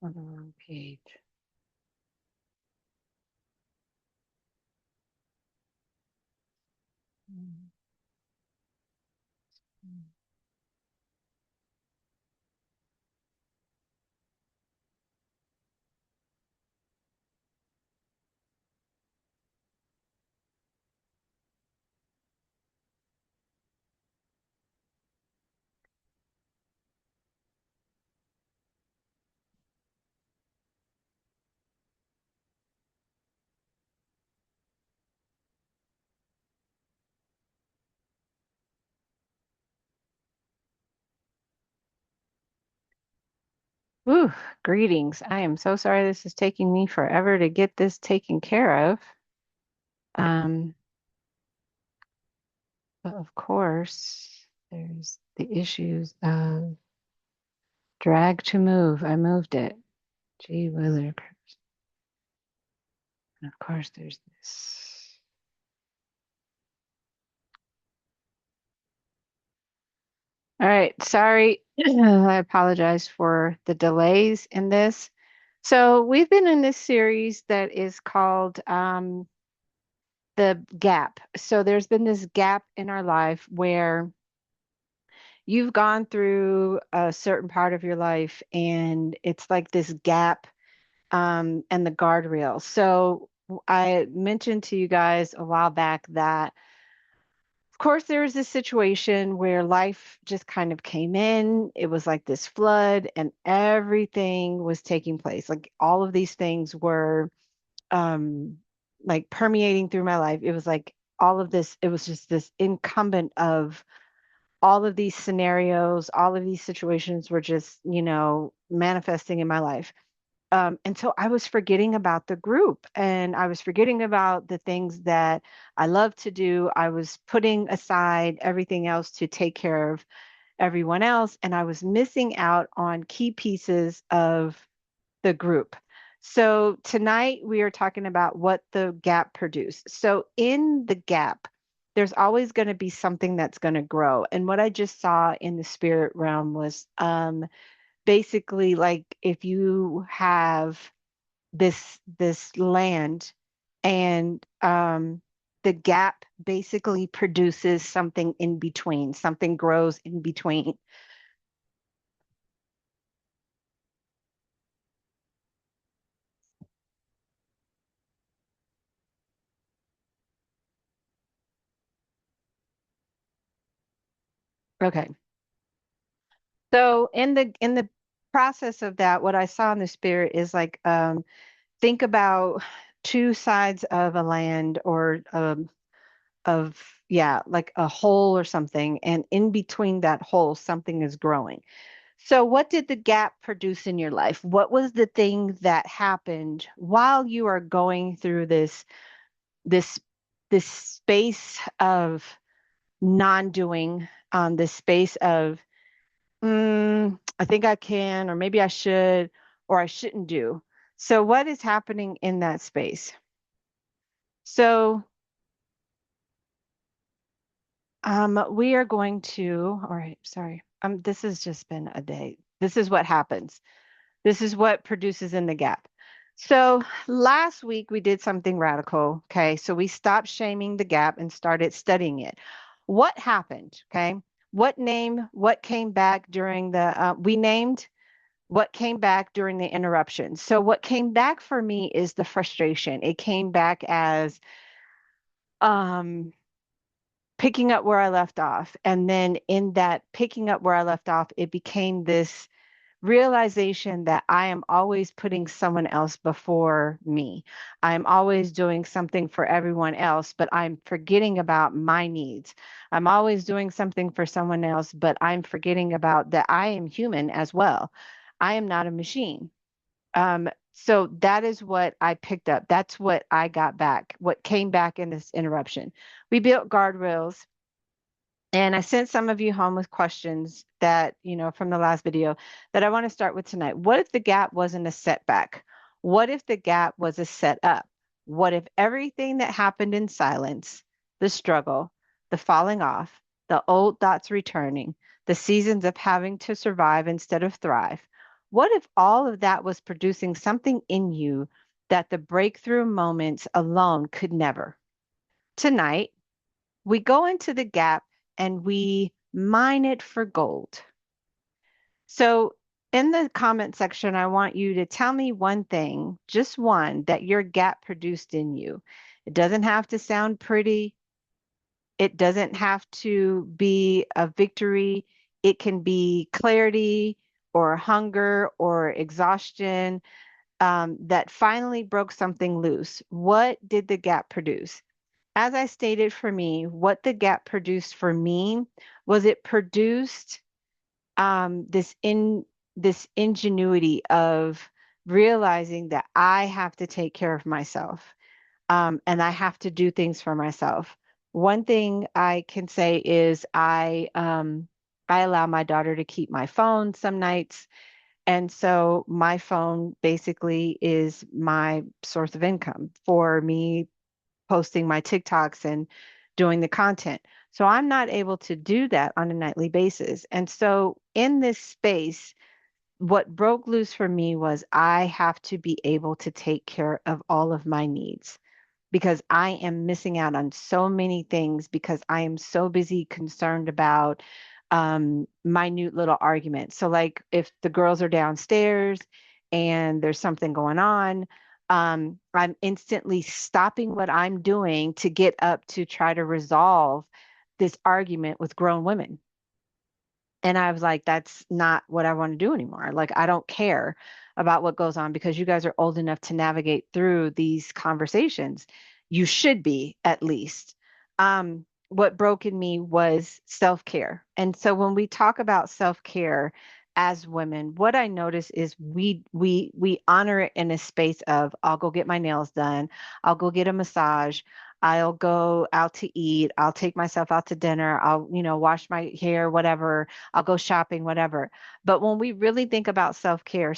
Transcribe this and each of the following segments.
On the wrong page. Mm, mm. Ooh, greetings. I am so sorry this is taking me forever to get this taken care of. Um, but of course, there's the issues of drag to move. I moved it. Gee willikers. And of course, there's this. All right, sorry. I apologize for the delays in this. So we've been in this series that is called the gap. So there's been this gap in our life where you've gone through a certain part of your life and it's like this gap and the guardrails. So I mentioned to you guys a while back that, of course, there was this situation where life just kind of came in. It was like this flood and everything was taking place. Like all of these things were um, like permeating through my life. It was like all of this, it was just this incumbent of all of these scenarios, all of these situations were just, manifesting in my life. And so I was forgetting about the group and I was forgetting about the things that I love to do. I was putting aside everything else to take care of everyone else. And I was missing out on key pieces of the group. So tonight we are talking about what the gap produced. So in the gap, there's always going to be something that's going to grow. And what I just saw in the spirit realm was basically like if you have this land and the gap basically produces something in between, something grows in between. Okay. So in the process of that, what I saw in the spirit is like think about two sides of a land or of yeah, like a hole or something, and in between that hole, something is growing. So what did the gap produce in your life? What was the thing that happened while you are going through this this space of non-doing, this space of I think I can, or maybe I should, or I shouldn't do. So, what is happening in that space? So, we are going to, all right, sorry. This has just been a day. This is what happens. This is what produces in the gap. So, last week we did something radical. Okay. So, we stopped shaming the gap and started studying it. What happened? Okay. What came back during we named what came back during the interruption. So, what came back for me is the frustration. It came back as um, picking up where I left off. And then, in that picking up where I left off, it became this realization that I am always putting someone else before me. I'm always doing something for everyone else, but I'm forgetting about my needs. I'm always doing something for someone else, but I'm forgetting about that I am human as well. I am not a machine. So that is what I picked up. That's what I got back, what came back in this interruption. We built guardrails. And I sent some of you home with questions that, from the last video that I want to start with tonight. What if the gap wasn't a setback? What if the gap was a setup? What if everything that happened in silence, the struggle, the falling off, the old thoughts returning, the seasons of having to survive instead of thrive, what if all of that was producing something in you that the breakthrough moments alone could never? Tonight, we go into the gap and we mine it for gold. So, in the comment section, I want you to tell me one thing, just one, that your gap produced in you. It doesn't have to sound pretty, it doesn't have to be a victory. It can be clarity or hunger or exhaustion that finally broke something loose. What did the gap produce? As I stated for me, what the gap produced for me was it produced this ingenuity of realizing that I have to take care of myself, and I have to do things for myself. One thing I can say is I allow my daughter to keep my phone some nights, and so my phone basically is my source of income for me posting my TikToks and doing the content. So I'm not able to do that on a nightly basis. And so in this space, what broke loose for me was I have to be able to take care of all of my needs because I am missing out on so many things because I am so busy concerned about minute little arguments. So, like if the girls are downstairs and there's something going on, I'm instantly stopping what I'm doing to get up to try to resolve this argument with grown women. And I was like, that's not what I want to do anymore. Like, I don't care about what goes on because you guys are old enough to navigate through these conversations. You should be, at least. What broke in me was self care. And so when we talk about self care as women, what I notice is we honor it in a space of I'll go get my nails done, I'll go get a massage, I'll go out to eat, I'll take myself out to dinner, I'll, wash my hair, whatever, I'll go shopping, whatever. But when we really think about self care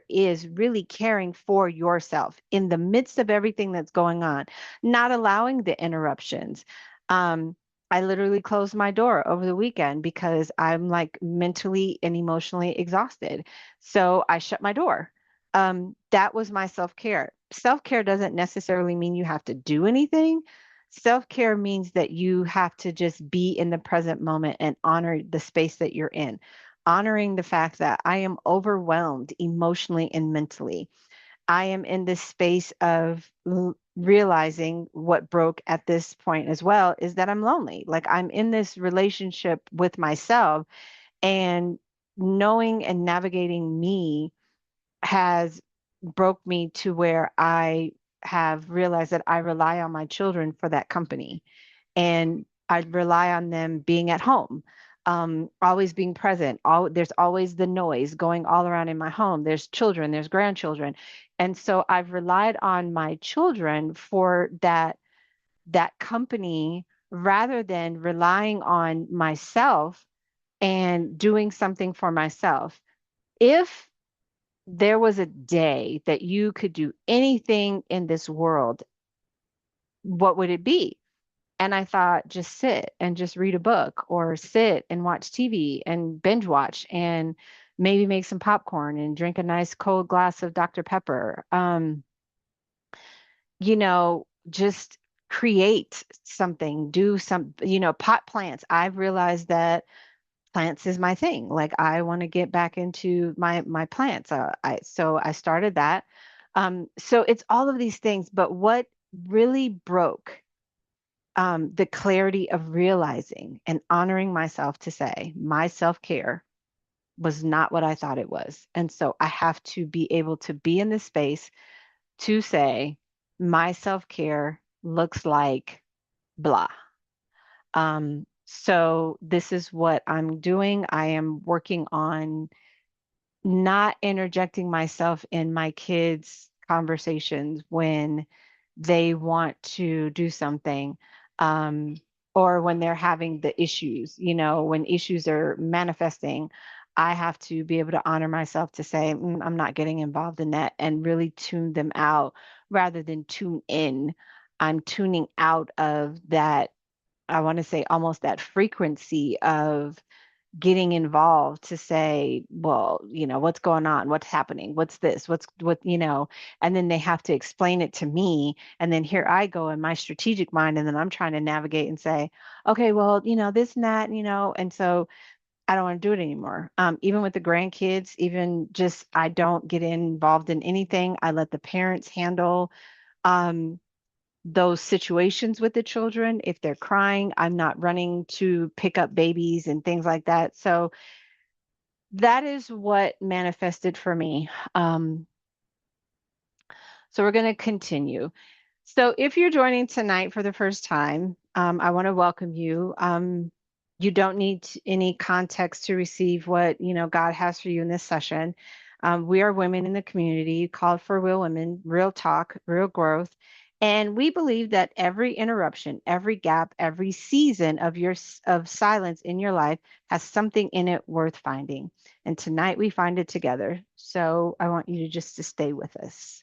is really caring for yourself in the midst of everything that's going on, not allowing the interruptions. Um, I literally closed my door over the weekend because I'm like mentally and emotionally exhausted. So I shut my door. That was my self care. Self care doesn't necessarily mean you have to do anything. Self care means that you have to just be in the present moment and honor the space that you're in, honoring the fact that I am overwhelmed emotionally and mentally. I am in this space of realizing what broke at this point as well is that I'm lonely. Like I'm in this relationship with myself, and knowing and navigating me has broke me to where I have realized that I rely on my children for that company, and I rely on them being at home, always being present. There's always the noise going all around in my home. There's children, there's grandchildren, and so I've relied on my children for that company rather than relying on myself and doing something for myself. If there was a day that you could do anything in this world, what would it be? And I thought, just sit and just read a book or sit and watch TV and binge watch and maybe make some popcorn and drink a nice cold glass of Dr. Pepper. Just create something, do some, pot plants. I've realized that plants is my thing. Like I want to get back into my plants. So I started that. So it's all of these things, but what really broke the clarity of realizing and honoring myself to say my self care was not what I thought it was. And so I have to be able to be in this space to say my self care looks like blah. So this is what I'm doing. I am working on not interjecting myself in my kids' conversations when they want to do something, um, or when they're having the issues, when issues are manifesting. I have to be able to honor myself to say, I'm not getting involved in that, and really tune them out rather than tune in. I'm tuning out of that, I want to say almost that frequency of getting involved to say, well, what's going on? What's happening? What's this? And then they have to explain it to me. And then here I go in my strategic mind, and then I'm trying to navigate and say, okay, well, this and that, and so I don't want to do it anymore. Even with the grandkids, even just I don't get involved in anything. I let the parents handle um, those situations with the children. If they're crying, I'm not running to pick up babies and things like that. So that is what manifested for me. So we're going to continue. So if you're joining tonight for the first time, I want to welcome you. You don't need any context to receive what God has for you in this session. We are women in the community called for real women, real talk, real growth. And we believe that every interruption, every gap, every season of of silence in your life has something in it worth finding. And tonight we find it together. So I want you to just to stay with us.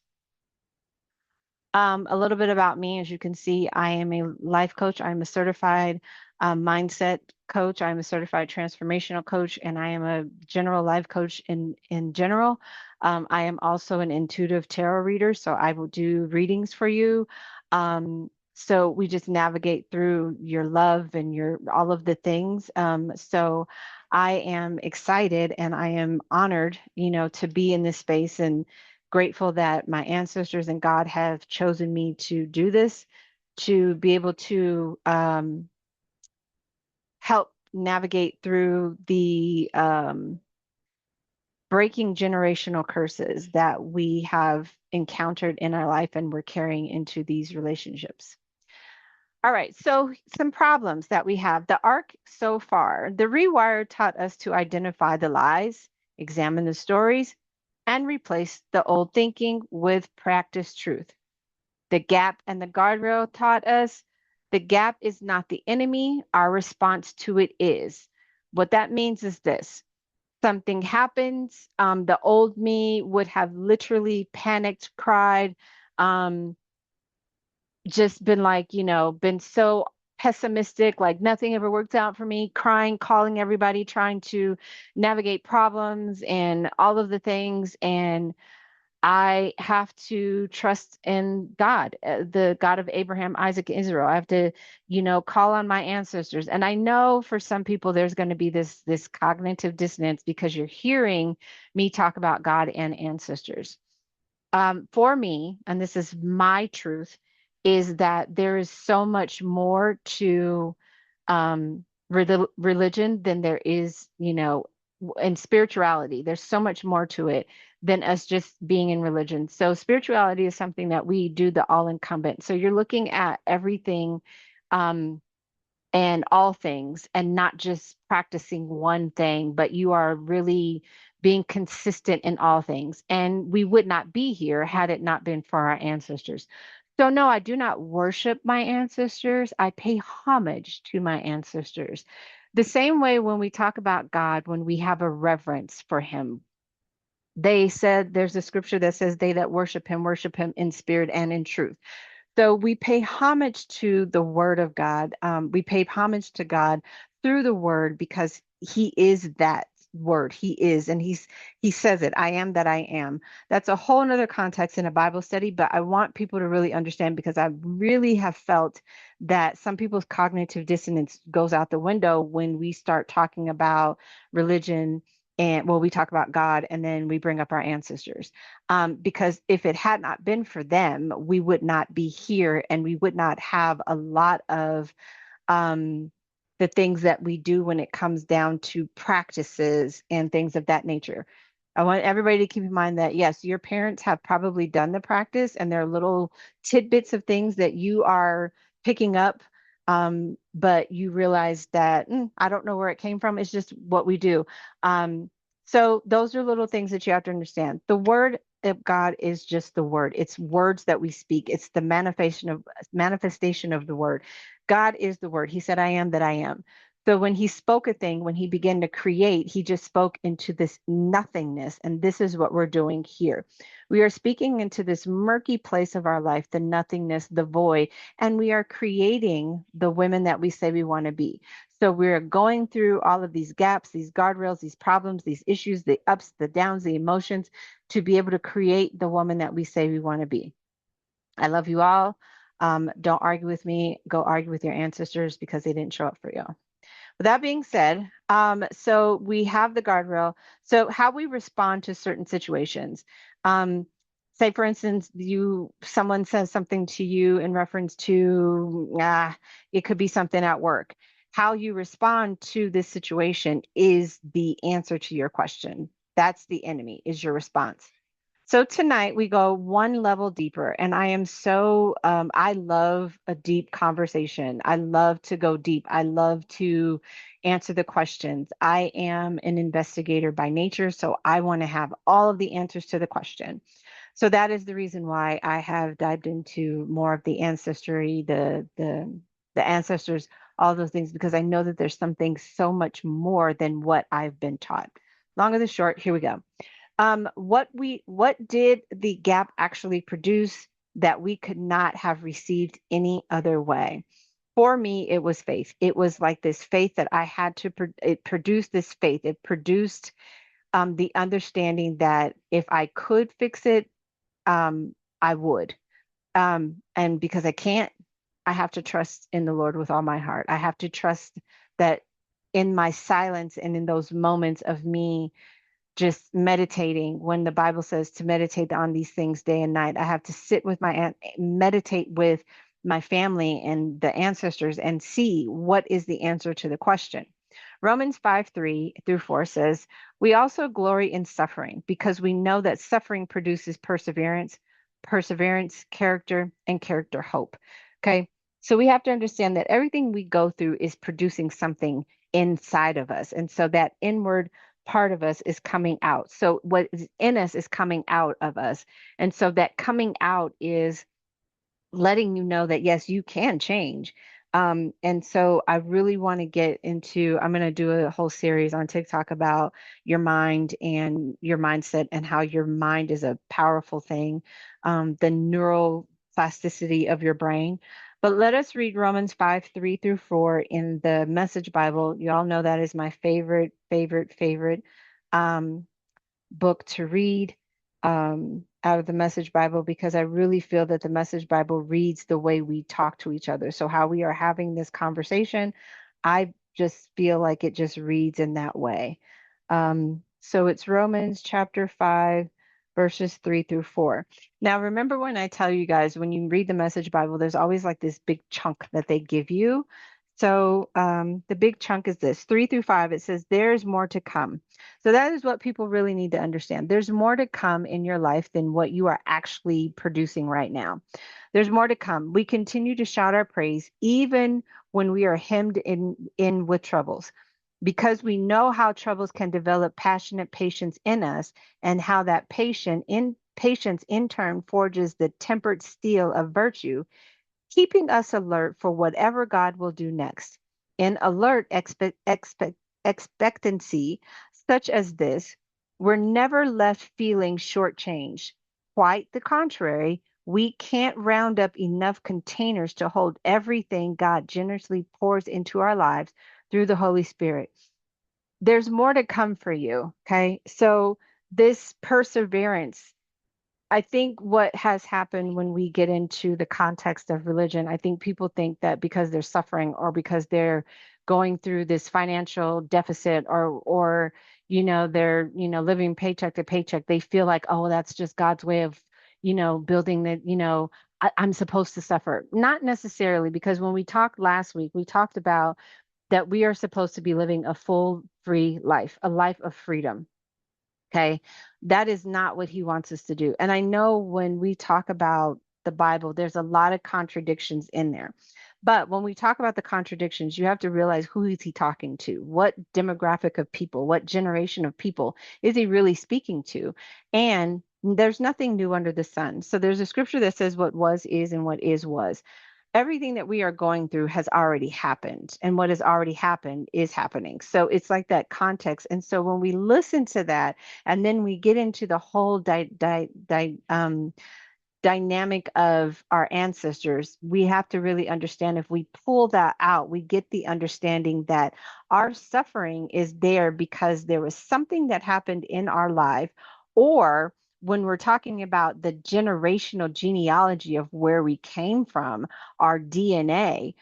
A little bit about me. As you can see, I am a life coach. I'm a certified mindset coach. I'm a certified transformational coach, and I am a general life coach in general. I am also an intuitive tarot reader, so I will do readings for you. So we just navigate through your love and your all of the things. So I am excited and I am honored, to be in this space and grateful that my ancestors and God have chosen me to do this, to be able to help navigate through the breaking generational curses that we have encountered in our life and we're carrying into these relationships. All right, so some problems that we have. The arc so far, the rewire taught us to identify the lies, examine the stories, and replace the old thinking with practice truth. The gap and the guardrail taught us the gap is not the enemy, our response to it is. What that means is this: something happens, the old me would have literally panicked, cried, um, just been like, been so pessimistic, like nothing ever worked out for me, crying, calling everybody, trying to navigate problems and all of the things. And I have to trust in God, the God of Abraham, Isaac, and Israel. I have to, call on my ancestors. And I know for some people there's going to be this cognitive dissonance because you're hearing me talk about God and ancestors. For me, and this is my truth, is that there is so much more to religion than there is, in spirituality. There's so much more to it than us just being in religion. So spirituality is something that we do the all incumbent. So you're looking at everything um, and all things and not just practicing one thing, but you are really being consistent in all things. And we would not be here had it not been for our ancestors. So, no, I do not worship my ancestors. I pay homage to my ancestors. The same way when we talk about God, when we have a reverence for him, they said there's a scripture that says, they that worship him in spirit and in truth. So we pay homage to the word of God. We pay homage to God through the word because he is that word. He is, and he says it, I am that I am. That's a whole nother context in a Bible study, but I want people to really understand because I really have felt that some people's cognitive dissonance goes out the window when we start talking about religion and well, we talk about God and then we bring up our ancestors. Because if it had not been for them, we would not be here and we would not have a lot of um, the things that we do when it comes down to practices and things of that nature. I want everybody to keep in mind that, yes, your parents have probably done the practice and there are little tidbits of things that you are picking up. But you realize that I don't know where it came from. It's just what we do. Um, So those are little things that you have to understand. The word of God is just the word. It's words that we speak. It's the manifestation of the word. God is the word. He said, I am that I am. So when he spoke a thing, when he began to create, he just spoke into this nothingness. And this is what we're doing here. We are speaking into this murky place of our life, the nothingness, the void, and we are creating the women that we say we want to be. So we're going through all of these gaps, these guardrails, these problems, these issues, the ups, the downs, the emotions to be able to create the woman that we say we want to be. I love you all. Don't argue with me. Go argue with your ancestors because they didn't show up for you. With that being said, so we have the guardrail. So how we respond to certain situations. Um, Say, for instance, someone says something to you in reference to, it could be something at work. How you respond to this situation is the answer to your question. That's the enemy, is your response. So tonight we go one level deeper, and I am I love a deep conversation. I love to go deep. I love to answer the questions. I am an investigator by nature, so I want to have all of the answers to the question. So that is the reason why I have dived into more of the ancestry, the ancestors, all those things, because I know that there's something so much more than what I've been taught. Long of the short, here we go. What did the gap actually produce that we could not have received any other way? For me, it was faith. It was like this faith that I had to it produced this faith. It produced the understanding that if I could fix it, I would. And because I can't, I have to trust in the Lord with all my heart. I have to trust that in my silence and in those moments of me just meditating, when the Bible says to meditate on these things day and night, I have to sit with meditate with my family and the ancestors and see what is the answer to the question. Romans 5:3-4 says, we also glory in suffering because we know that suffering produces perseverance, character, and character hope. Okay. So we have to understand that everything we go through is producing something inside of us. And so that inward part of us is coming out. So what is in us is coming out of us. And so that coming out is letting you know that yes, you can change. And so I really want to get into, I'm going to do a whole series on TikTok about your mind and your mindset and how your mind is a powerful thing, the neural plasticity of your brain. But let us read Romans 5:3-4 in the Message Bible. You all know that is my favorite um, book to read out of the Message Bible because I really feel that the Message Bible reads the way we talk to each other. So, how we are having this conversation, I just feel like it just reads in that way. So, it's Romans chapter 5, verses 3-4. Now, remember when I tell you guys, when you read the Message Bible, there's always like this big chunk that they give you. So, the big chunk is this 3-5. It says, there's more to come. So that is what people really need to understand. There's more to come in your life than what you are actually producing right now. There's more to come. We continue to shout our praise even when we are hemmed in with troubles. Because we know how troubles can develop passionate patience in us and how that patience in turn forges the tempered steel of virtue, keeping us alert for whatever God will do next. In alert expectancy, such as this, we're never left feeling shortchanged. Quite the contrary, we can't round up enough containers to hold everything God generously pours into our lives through the Holy Spirit. There's more to come for you. Okay. So, this perseverance, I think what has happened when we get into the context of religion, I think people think that because they're suffering or because they're going through this financial deficit or they're living paycheck to paycheck, they feel like, oh, that's just God's way of building that, I'm supposed to suffer. Not necessarily, because when we talked last week, we talked about that we are supposed to be living a full free life, a life of freedom. Okay. That is not what he wants us to do. And I know when we talk about the Bible, there's a lot of contradictions in there. But when we talk about the contradictions, you have to realize, who is he talking to? What demographic of people, what generation of people is he really speaking to? And there's nothing new under the sun. So there's a scripture that says what was is and what is was. Everything that we are going through has already happened, and what has already happened is happening. So it's like that context. And so when we listen to that, and then we get into the whole dynamic of our ancestors, we have to really understand, if we pull that out, we get the understanding that our suffering is there because there was something that happened in our life, or when we're talking about the generational genealogy of where we came from, our DNA,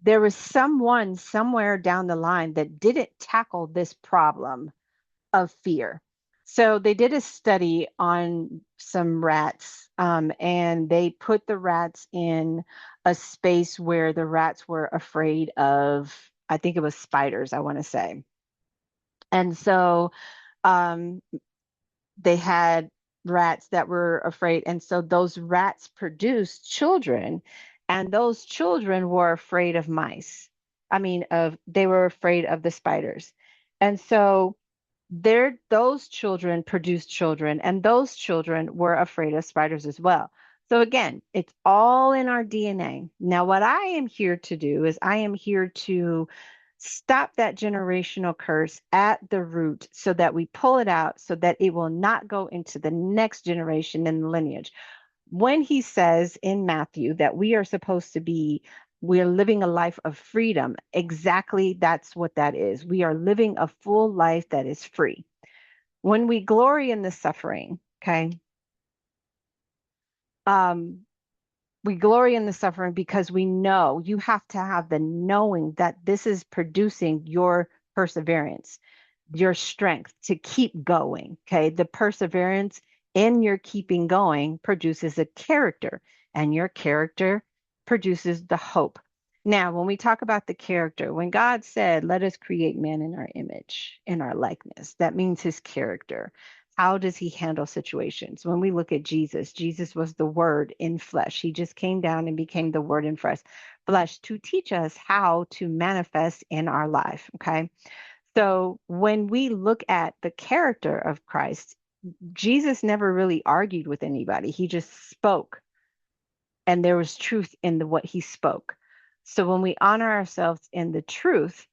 there was someone somewhere down the line that didn't tackle this problem of fear. So they did a study on some rats, and they put the rats in a space where the rats were afraid of, I think it was spiders, I want to say. And so um, they had rats that were afraid. And so those rats produced children, and those children were afraid of mice. I mean, they were afraid of the spiders. And so those children produced children, and those children were afraid of spiders as well. So again, it's all in our DNA. Now, what I am here to do is, I am here to stop that generational curse at the root, so that we pull it out, so that it will not go into the next generation in the lineage. When he says in Matthew that we're living a life of freedom, exactly that's what that is. We are living a full life that is free. When we glory in the suffering, okay, um, we glory in the suffering because we know, you have to have the knowing that this is producing your perseverance, your strength to keep going. Okay. The perseverance in your keeping going produces a character, and your character produces the hope. Now, when we talk about the character, when God said, let us create man in our image, in our likeness, that means his character. How does he handle situations? When we look at Jesus, Jesus was the word in flesh. He just came down and became the word in flesh to teach us how to manifest in our life. Okay. So when we look at the character of Christ, Jesus never really argued with anybody. He just spoke, and there was truth in what he spoke. So when we honor ourselves in the truth,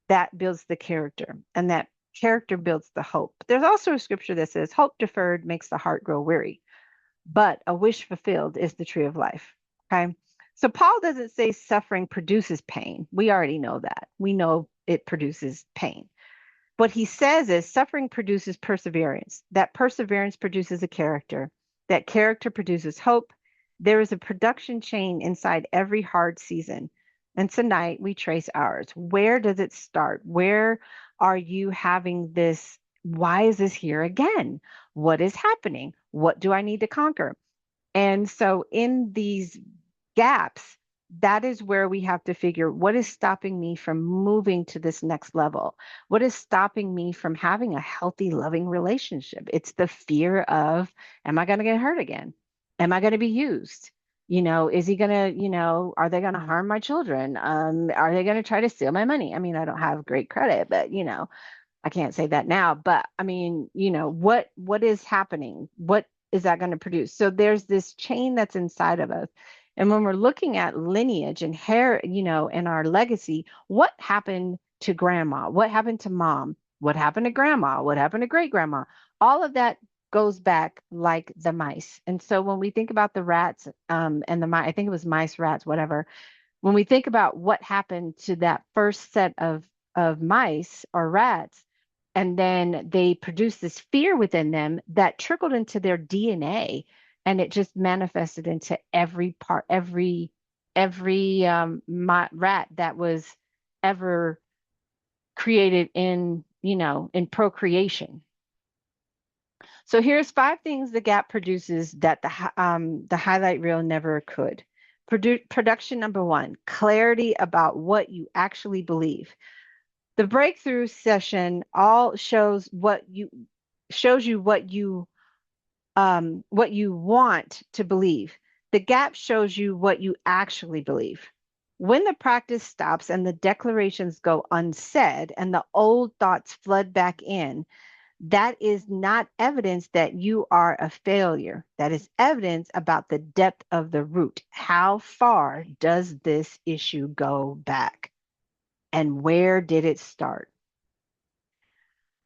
that builds the character, and that character builds the hope. There's also a scripture that says, hope deferred makes the heart grow weary, but a wish fulfilled is the tree of life. Okay. So Paul doesn't say suffering produces pain. We already know that. We know it produces pain. What he says is suffering produces perseverance. That perseverance produces a character. That character produces hope. There is a production chain inside every hard season. And tonight we trace ours. Where does it start? Where are you having this? Why is this here again? What is happening? What do I need to conquer? And so in these gaps, that is where we have to figure, what is stopping me from moving to this next level? What is stopping me from having a healthy, loving relationship? It's the fear of, am I going to get hurt again? Am I going to be used? Is he going to, are they going to harm my children? Are they going to try to steal my money? I mean, I don't have great credit, but I can't say that now, but I mean, what is happening? What is that going to produce? So there's this chain that's inside of us. And when we're looking at lineage and hair, and our legacy, what happened to grandma? What happened to mom? What happened to grandma? What happened to great grandma? All of that goes back like the mice. And so when we think about the rats, and the mice, I think it was mice, rats, whatever, when we think about what happened to that first set of mice or rats, and then they produced this fear within them that trickled into their DNA, and it just manifested into every part, every rat that was ever created in procreation. So here's 5 things the gap produces that the highlight reel never could. Production number 1, clarity about what you actually believe. The breakthrough session all shows you what you want to believe. The gap shows you what you actually believe. When the practice stops and the declarations go unsaid and the old thoughts flood back in, that is not evidence that you are a failure. That is evidence about the depth of the root. How far does this issue go back? And where did it start?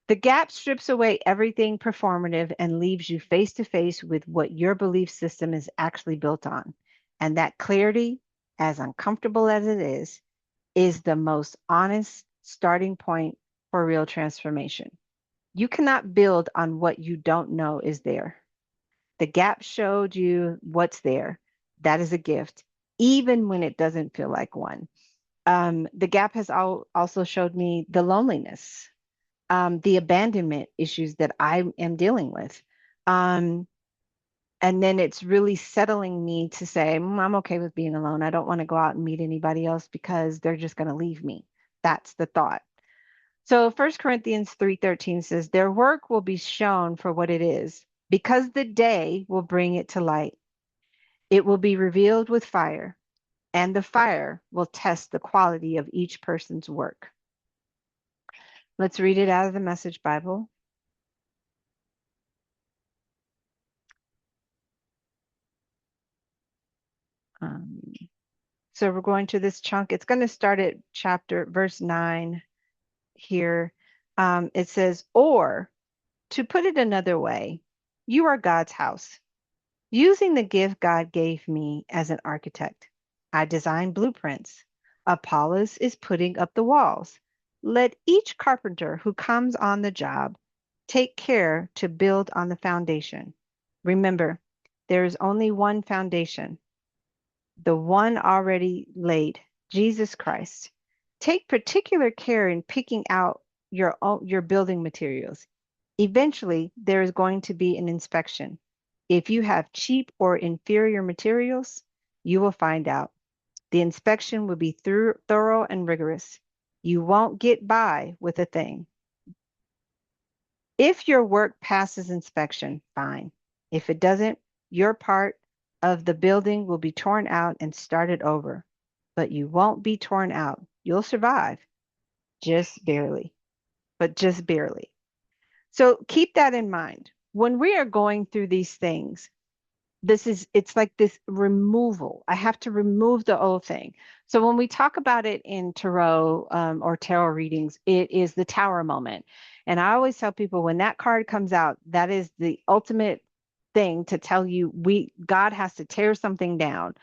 The gap strips away everything performative and leaves you face to face with what your belief system is actually built on. And that clarity, as uncomfortable as it is the most honest starting point for real transformation. You cannot build on what you don't know is there. The gap showed you what's there. That is a gift, even when it doesn't feel like one. The gap has also showed me the loneliness, the abandonment issues that I am dealing with. Um, and then it's really settling me to say, I'm okay with being alone. I don't want to go out and meet anybody else because they're just going to leave me. That's the thought. So 1 Corinthians 3:13 says, their work will be shown for what it is, because the day will bring it to light. It will be revealed with fire, and the fire will test the quality of each person's work. Let's read it out of the Message Bible. Um, so we're going to this chunk. It's going to start at verse 9 here. It says, or to put it another way, you are God's house. Using the gift God gave me as an architect, I designed blueprints. Apollos is putting up the walls. Let each carpenter who comes on the job take care to build on the foundation. Remember, there is only one foundation, the one already laid, Jesus Christ. Take particular care in picking out your building materials. Eventually, there is going to be an inspection. If you have cheap or inferior materials, you will find out. The inspection will be thorough and rigorous. You won't get by with a thing. If your work passes inspection, fine. If it doesn't, your part of the building will be torn out and started over. But you won't be torn out. You'll survive, just barely, but just barely. So keep that in mind. When we are going through these things, it's like this removal. I have to remove the old thing. So when we talk about it in tarot or tarot readings, it is the tower moment. And I always tell people when that card comes out, that is the ultimate thing to tell you God has to tear something down.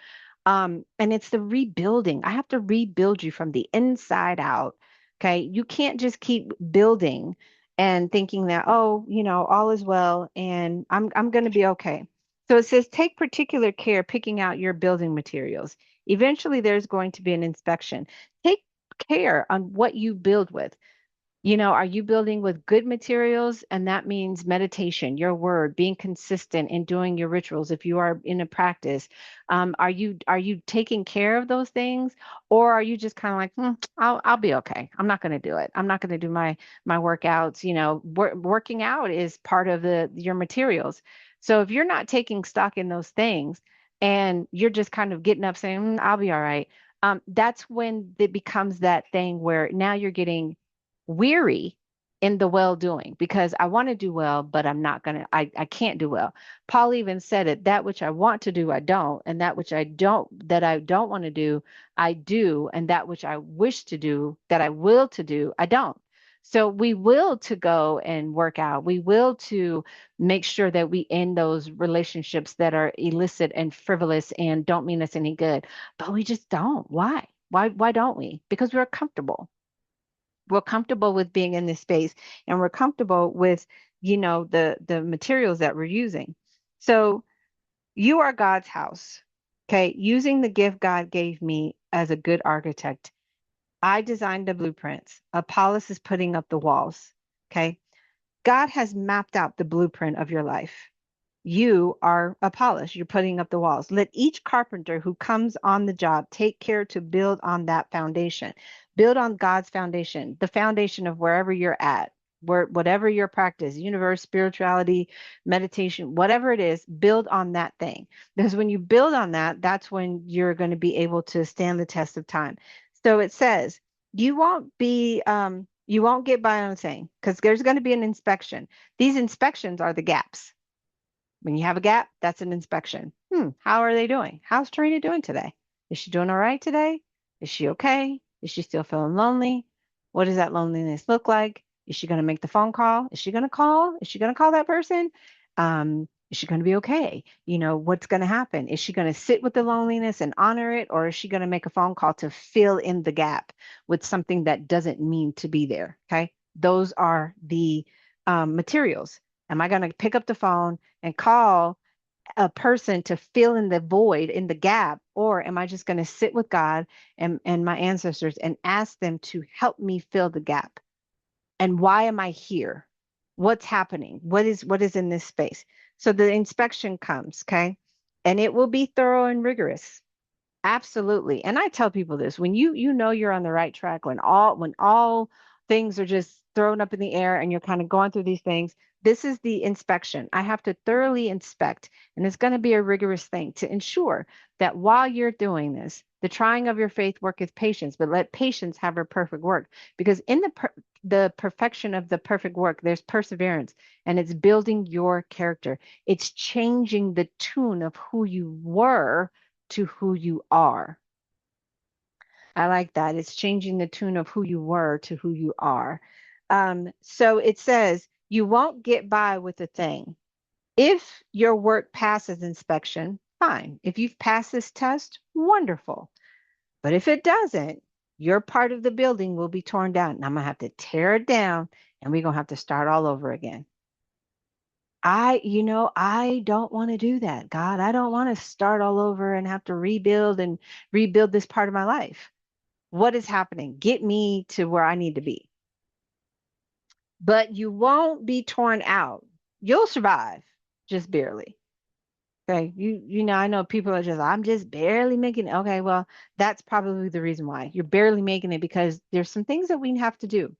And it's the rebuilding. I have to rebuild you from the inside out. Okay. You can't just keep building and thinking that, oh, all is well and I'm going to be okay. So it says, take particular care picking out your building materials. Eventually, there's going to be an inspection. Take care on what you build with. Are you building with good materials? And that means meditation, your word, being consistent in doing your rituals. If you are in a practice, are you taking care of those things, or are you just kind of like, I'll be okay. I'm not going to do it. I'm not going to do my workouts. Working out is part of your materials. So if you're not taking stock in those things, and you're just kind of getting up saying, I'll be all right. That's when it becomes that thing where now you're getting weary in the well doing because I want to do well, but I can't do well. Paul even said it, that which I want to do, I don't, and that I don't want to do, I do, and that which I wish to do, that I will to do, I don't. So we will to go and work out. We will to make sure that we end those relationships that are illicit and frivolous and don't mean us any good. But we just don't. Why? Why don't we? Because we're comfortable. We're comfortable with being in this space and we're comfortable with the materials that we're using. So you are God's house. Okay, using the gift God gave me as a good architect, I designed the blueprints. Apollos is putting up the walls. Okay, God has mapped out the blueprint of your life. You are Apollos. You're putting up the walls. Let each carpenter who comes on the job take care to build on that foundation. Build on God's foundation, the foundation of wherever you're at. whatever your practice, universe, spirituality, meditation, whatever it is, build on that thing. Because when you build on that, that's when you're going to be able to stand the test of time. So it says you won't get by on saying, because there's going to be an inspection. These inspections are the gaps. When you have a gap, that's an inspection. How are they doing? How's Trina doing today? Is she doing all right today? Is she okay? Is she still feeling lonely? What does that loneliness look like? Is she going to make the phone call? Is she going to call? Is she going to call that person? Is she going to be okay? You know, what's going to happen? Is she going to sit with the loneliness and honor it? Or is she going to make a phone call to fill in the gap with something that doesn't mean to be there? Okay. Those are the materials. Am I going to pick up the phone and call a person to fill in the void, in the gap, or am I just going to sit with God and my ancestors and ask them to help me fill the gap? And why am I here? What's happening? What is in this space? So the inspection comes, okay? And it will be thorough and rigorous. Absolutely. And I tell people this, when you know you're on the right track, when all things are just thrown up in the air and you're kind of going through these things, this is the inspection. I have to thoroughly inspect, and it's going to be a rigorous thing to ensure that while you're doing this, the trying of your faith worketh patience, but let patience have her perfect work. Because in the perfection of the perfect work, there's perseverance, and it's building your character. It's changing the tune of who you were to who you are. I like that. It's changing the tune of who you were to who you are. So it says, you won't get by with a thing. If your work passes inspection, fine. If you've passed this test, wonderful. But if it doesn't, your part of the building will be torn down. And I'm going to have to tear it down and we're going to have to start all over again. I don't want to do that, God. I don't want to start all over and have to rebuild and rebuild this part of my life. What is happening? Get me to where I need to be. But you won't be torn out. You'll survive, just barely. Okay. I know people are just, I'm just barely making it. Okay, well, that's probably the reason why. You're barely making it because there's some things that we have to do.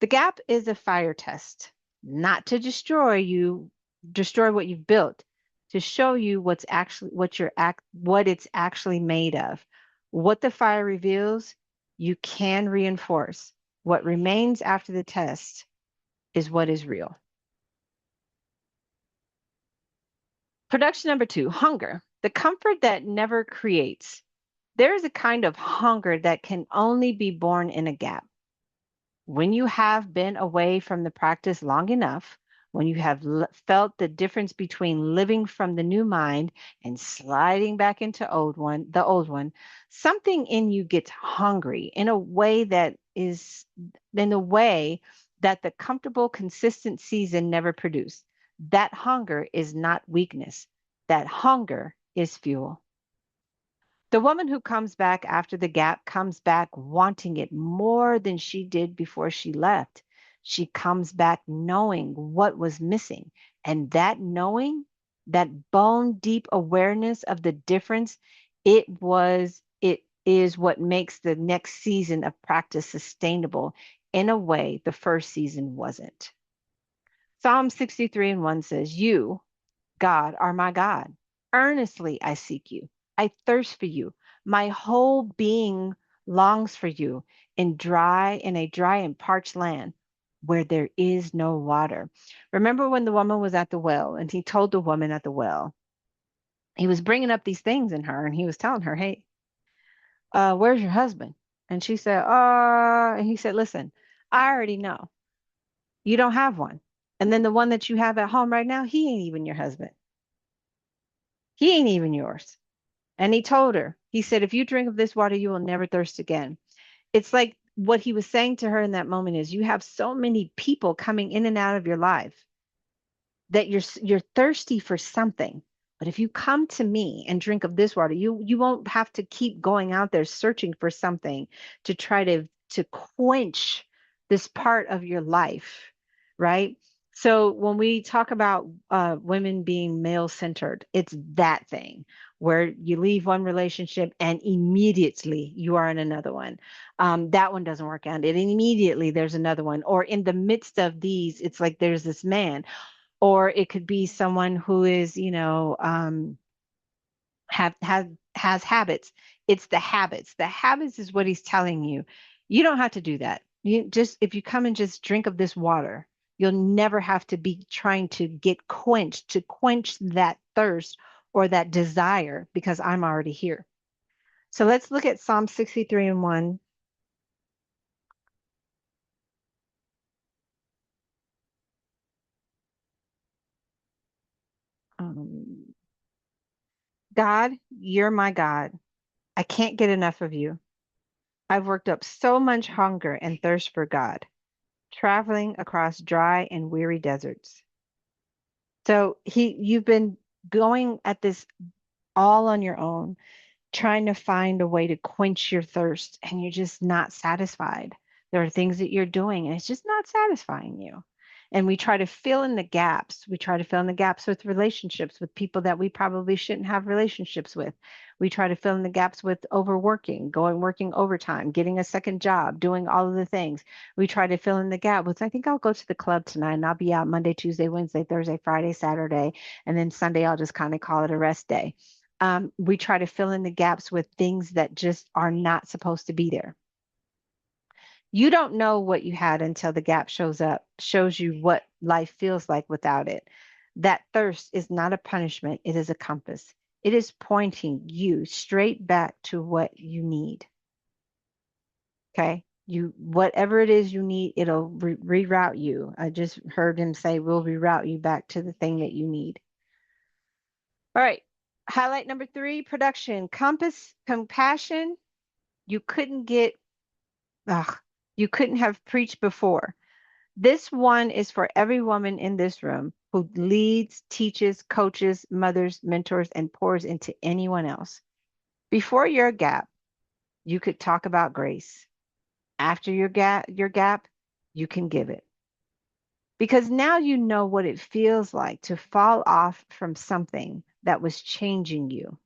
The gap is a fire test, not to destroy what you've built, to show you what it's actually made of. What the fire reveals, you can reinforce. What remains after the test is what is real. Production number 2, hunger, the comfort that never creates. There is a kind of hunger that can only be born in a gap. When you have been away from the practice long enough, when you have felt the difference between living from the new mind and sliding back into the old one, something in you gets hungry in a way that the comfortable, consistent season never produced. That hunger is not weakness. That hunger is fuel. The woman who comes back after the gap comes back wanting it more than she did before she left. She comes back knowing what was missing. And that knowing, that bone deep awareness of the difference, it is what makes the next season of practice sustainable in a way the first season wasn't. Psalm 63 and 1 says, You, God, are my God. Earnestly I seek you. I thirst for you. My whole being longs for you in a dry and parched land where there is no water. Remember when the woman was at the well and he told the woman at the well, he was bringing up these things in her and he was telling her, hey, where's your husband? And she said, and he said, listen, I already know you don't have one. And then the one that you have at home right now, he ain't even your husband. He ain't even yours. And he told her, he said, if you drink of this water, you will never thirst again. It's like what he was saying to her in that moment is you have so many people coming in and out of your life that you're thirsty for something. But if you come to me and drink of this water, you won't have to keep going out there searching for something to try to quench this part of your life, right? So when we talk about women being male centered, it's that thing where you leave one relationship and immediately you are in another one. That one doesn't work out. And immediately there's another one. Or in the midst of these, it's like there's this man. Or it could be someone who is, has habits. It's the habits. The habits is what he's telling you. You don't have to do that. You just if you come and just drink of this water, you'll never have to be trying to get quenched to quench that thirst or that desire because I'm already here. So let's look at Psalm 63 and 1. Um, God, you're my God. I can't get enough of you. I've worked up so much hunger and thirst for God, traveling across dry and weary deserts. So you've been going at this all on your own, trying to find a way to quench your thirst, and you're just not satisfied. There are things that you're doing, and it's just not satisfying you. And we try to fill in the gaps. We try to fill in the gaps with relationships with people that we probably shouldn't have relationships with. We try to fill in the gaps with overworking, going working overtime, getting a second job, doing all of the things. We try to fill in the gap with, I think I'll go to the club tonight and I'll be out Monday, Tuesday, Wednesday, Thursday, Friday, Saturday, and then Sunday I'll just kind of call it a rest day. We try to fill in the gaps with things that just are not supposed to be there. You don't know what you had until the gap shows up, shows you what life feels like without it. That thirst is not a punishment, it is a compass. It is pointing you straight back to what you need. Okay? You whatever it is you need, it'll reroute you. I just heard him say we'll reroute you back to the thing that you need. All right. Highlight number 3, production. Compass, compassion. You couldn't get, ugh, you couldn't have preached before. This one is for every woman in this room who leads, teaches, coaches, mothers, mentors, and pours into anyone else. Before your gap, you could talk about grace. After your gap, you can give it. Because now you know what it feels like to fall off from something that was changing you,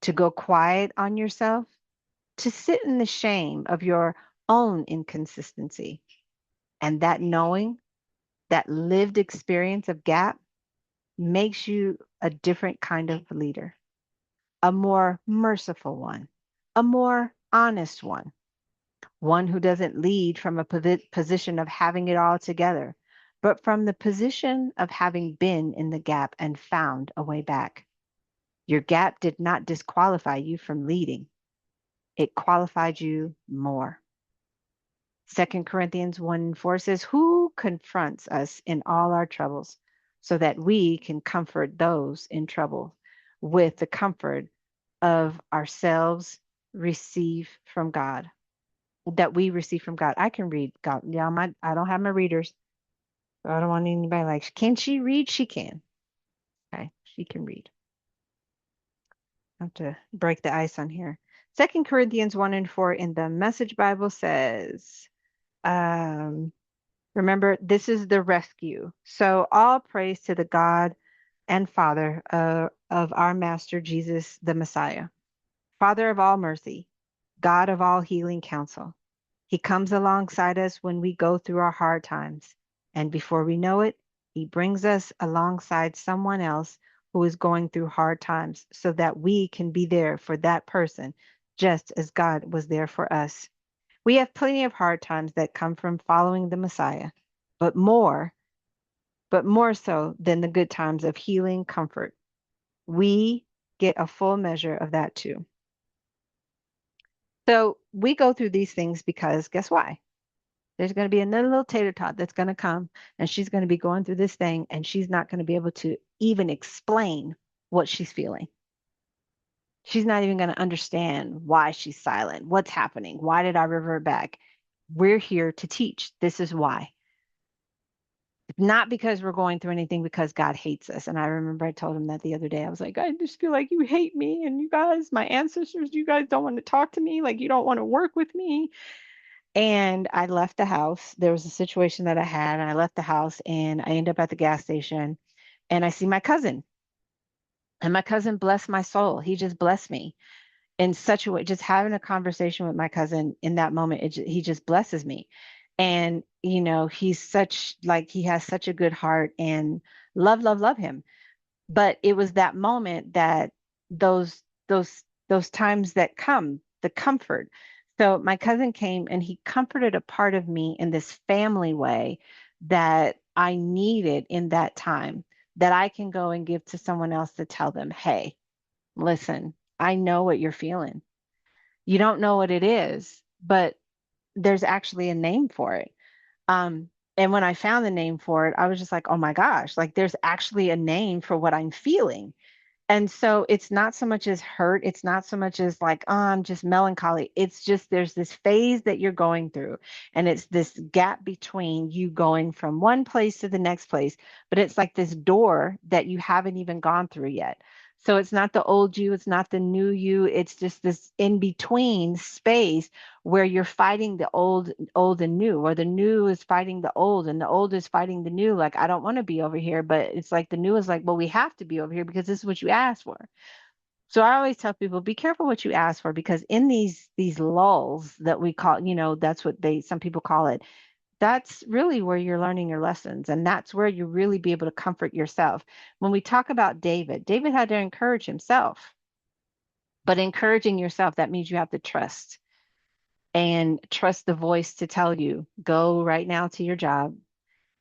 to go quiet on yourself, to sit in the shame of your own inconsistency. And that knowing, that lived experience of gap makes you a different kind of leader, a more merciful one, a more honest one who doesn't lead from a position of having it all together, but from the position of having been in the gap and found a way back. Your gap did not disqualify you from leading. It qualified you more. 2 Corinthians 1 and 4 says, who confronts us in all our troubles so that we can comfort those in trouble with the comfort of ourselves receive from God, that we receive from God. I can read God. Yeah, I don't have my readers. So I don't want anybody like, can she read? She can. Okay, she can read. I have to break the ice on here. 2 Corinthians 1 and 4 in the Message Bible says, um, remember, this is the rescue. So all praise to the God and Father of our Master Jesus, the Messiah, Father of all mercy, God of all healing counsel. He comes alongside us when we go through our hard times. And before we know it, he brings us alongside someone else who is going through hard times so that we can be there for that person, just as God was there for us. We have plenty of hard times that come from following the Messiah, but more, but more so than the good times of healing comfort. We get a full measure of that too. So we go through these things because guess why? There's going to be another little tater tot that's going to come and she's going to be going through this thing and she's not going to be able to even explain what she's feeling. She's not even going to understand why she's silent. What's happening? Why did I revert back? We're here to teach. This is why. It's not because we're going through anything, because God hates us. And I remember I told him that the other day. I was like, I just feel like you hate me and you guys, my ancestors, you guys don't want to talk to me. Like you don't want to work with me. And I left the house. There was a situation that I had, and I left the house and I end up at the gas station and I see my cousin. And my cousin blessed my soul. He just blessed me in such a way. Just having a conversation with my cousin in that moment, he just blesses me. And, he's such, like, he has such a good heart and love him. But it was that moment that those times that come, the comfort. So my cousin came and he comforted a part of me in this family way that I needed in that time, that I can go and give to someone else to tell them, hey, listen, I know what you're feeling. You don't know what it is, but there's actually a name for it. Um, and when I found the name for it, I was just like, oh my gosh, like there's actually a name for what I'm feeling. And so it's not so much as hurt. It's not so much as like, oh, I'm just melancholy. It's just there's this phase that you're going through, and it's this gap between you going from one place to the next place. But it's like this door that you haven't even gone through yet. So it's not the old you, it's not the new you. It's just this in between space where you're fighting the old and new, or the new is fighting the old and the old is fighting the new. Like, I don't want to be over here, but it's like the new is like, well, we have to be over here because this is what you asked for. So I always tell people, be careful what you ask for, because in these lulls that we call, that's what some people call it. That's really where you're learning your lessons, and that's where you really be able to comfort yourself. When we talk about David had to encourage himself, but encouraging yourself, that means you have to trust and trust the voice to tell you, go right now to your job,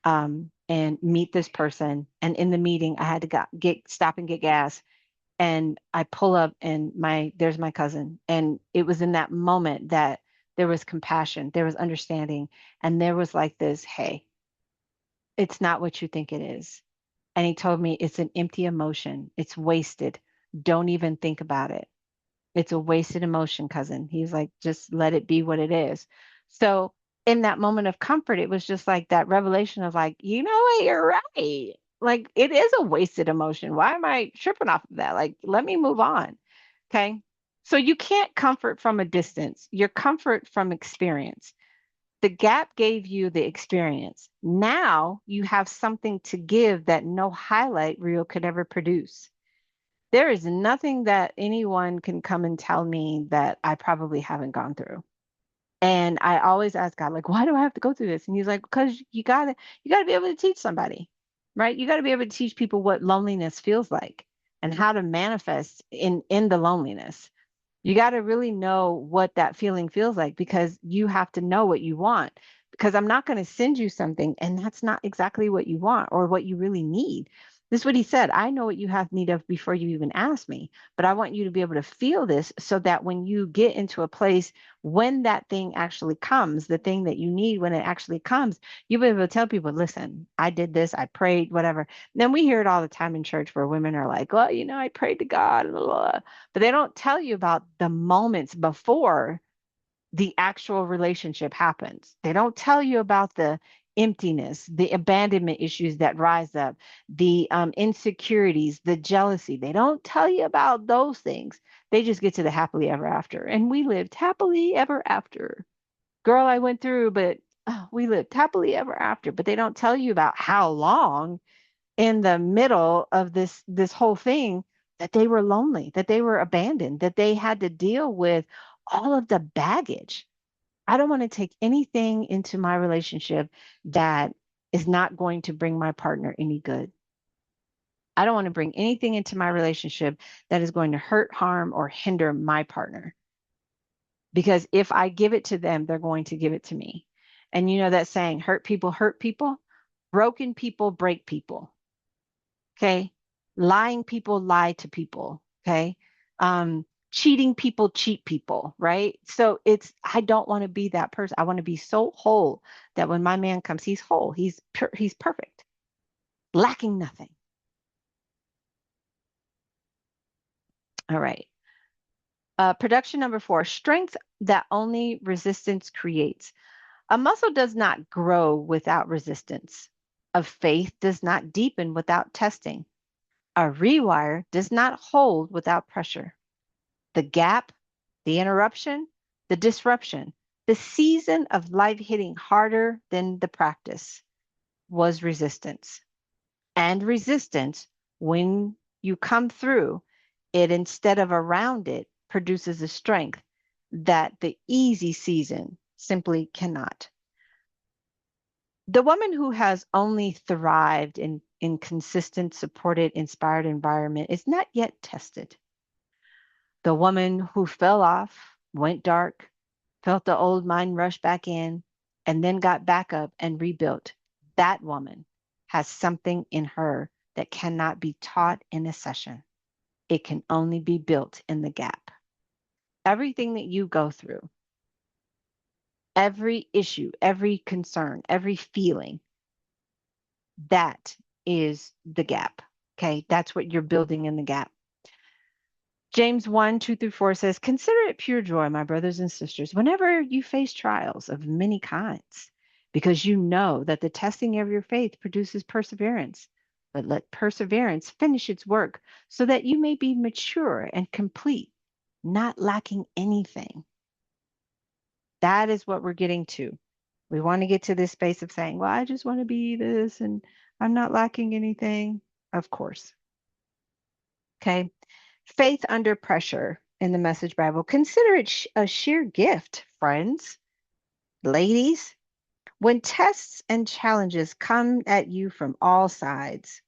and meet this person. And in the meeting, I had to stop and get gas. And I pull up and there's my cousin. And it was in that moment that there was compassion, there was understanding, and there was like this, hey, it's not what you think it is. And he told me it's an empty emotion. It's wasted. Don't even think about it. It's a wasted emotion, cousin. He's like, just let it be what it is. So in that moment of comfort, it was just like that revelation of like, you know what, you're right. Like, it is a wasted emotion. Why am I tripping off of that? Like, let me move on. Okay. So you can't comfort from a distance. Your comfort from experience. The gap gave you the experience. Now you have something to give that no highlight reel could ever produce. There is nothing that anyone can come and tell me that I probably haven't gone through. And I always ask God, like, why do I have to go through this? And he's like, because you gotta be able to teach somebody, right? You gotta be able to teach people what loneliness feels like and how to manifest in the loneliness. You got to really know what that feeling feels like, because you have to know what you want. Because I'm not going to send you something and that's not exactly what you want or what you really need. This is what he said. I know what you have need of before you even ask me, but I want you to be able to feel this so that when you get into a place, when that thing actually comes, the thing that you need, when it actually comes, you'll be able to tell people, listen, I did this, I prayed, whatever. Then we hear it all the time in church where women are like, well, I prayed to God, blah, blah, blah. But they don't tell you about the moments before the actual relationship happens. They don't tell you about the emptiness, the abandonment issues that rise up, the insecurities, the jealousy. They don't tell you about those things. They just get to the happily ever after. And we lived happily ever after. Girl, I went through, but we lived happily ever after. But they don't tell you about how long in the middle of this whole thing that they were lonely, that they were abandoned, that they had to deal with all of the baggage. I don't want to take anything into my relationship that is not going to bring my partner any good. I don't want to bring anything into my relationship that is going to hurt, harm, or hinder my partner. Because if I give it to them, they're going to give it to me. And you know that saying, hurt people, broken people break people. Okay. Lying people lie to people. Okay. Cheating people cheat people. Right. So I don't want to be that person. I want to be so whole that when my man comes, he's whole. He's perfect, lacking nothing. All right. Production number 4, strength that only resistance creates. A muscle does not grow without resistance. A faith does not deepen without testing. A rewire does not hold without pressure. The gap, the interruption, the disruption. The season of life hitting harder than the practice was resistance. And resistance, when you come through it instead of around it, produces a strength that the easy season simply cannot. The woman who has only thrived in consistent, supported, inspired environment is not yet tested. The woman who fell off, went dark, felt the old mind rush back in, and then got back up and rebuilt, that woman has something in her that cannot be taught in a session. It can only be built in the gap. Everything that you go through, every issue, every concern, every feeling, that is the gap. Okay. That's what you're building in the gap. James 1, 2 through 4 says, consider it pure joy, my brothers and sisters, whenever you face trials of many kinds, because you know that the testing of your faith produces perseverance. But let perseverance finish its work so that you may be mature and complete, not lacking anything. That is what we're getting to. We want to get to this space of saying, well, I just want to be this and I'm not lacking anything. Of course. Okay. Faith under pressure in the Message Bible. Consider it a sheer gift, friends, ladies. When tests and challenges come at you from all sides,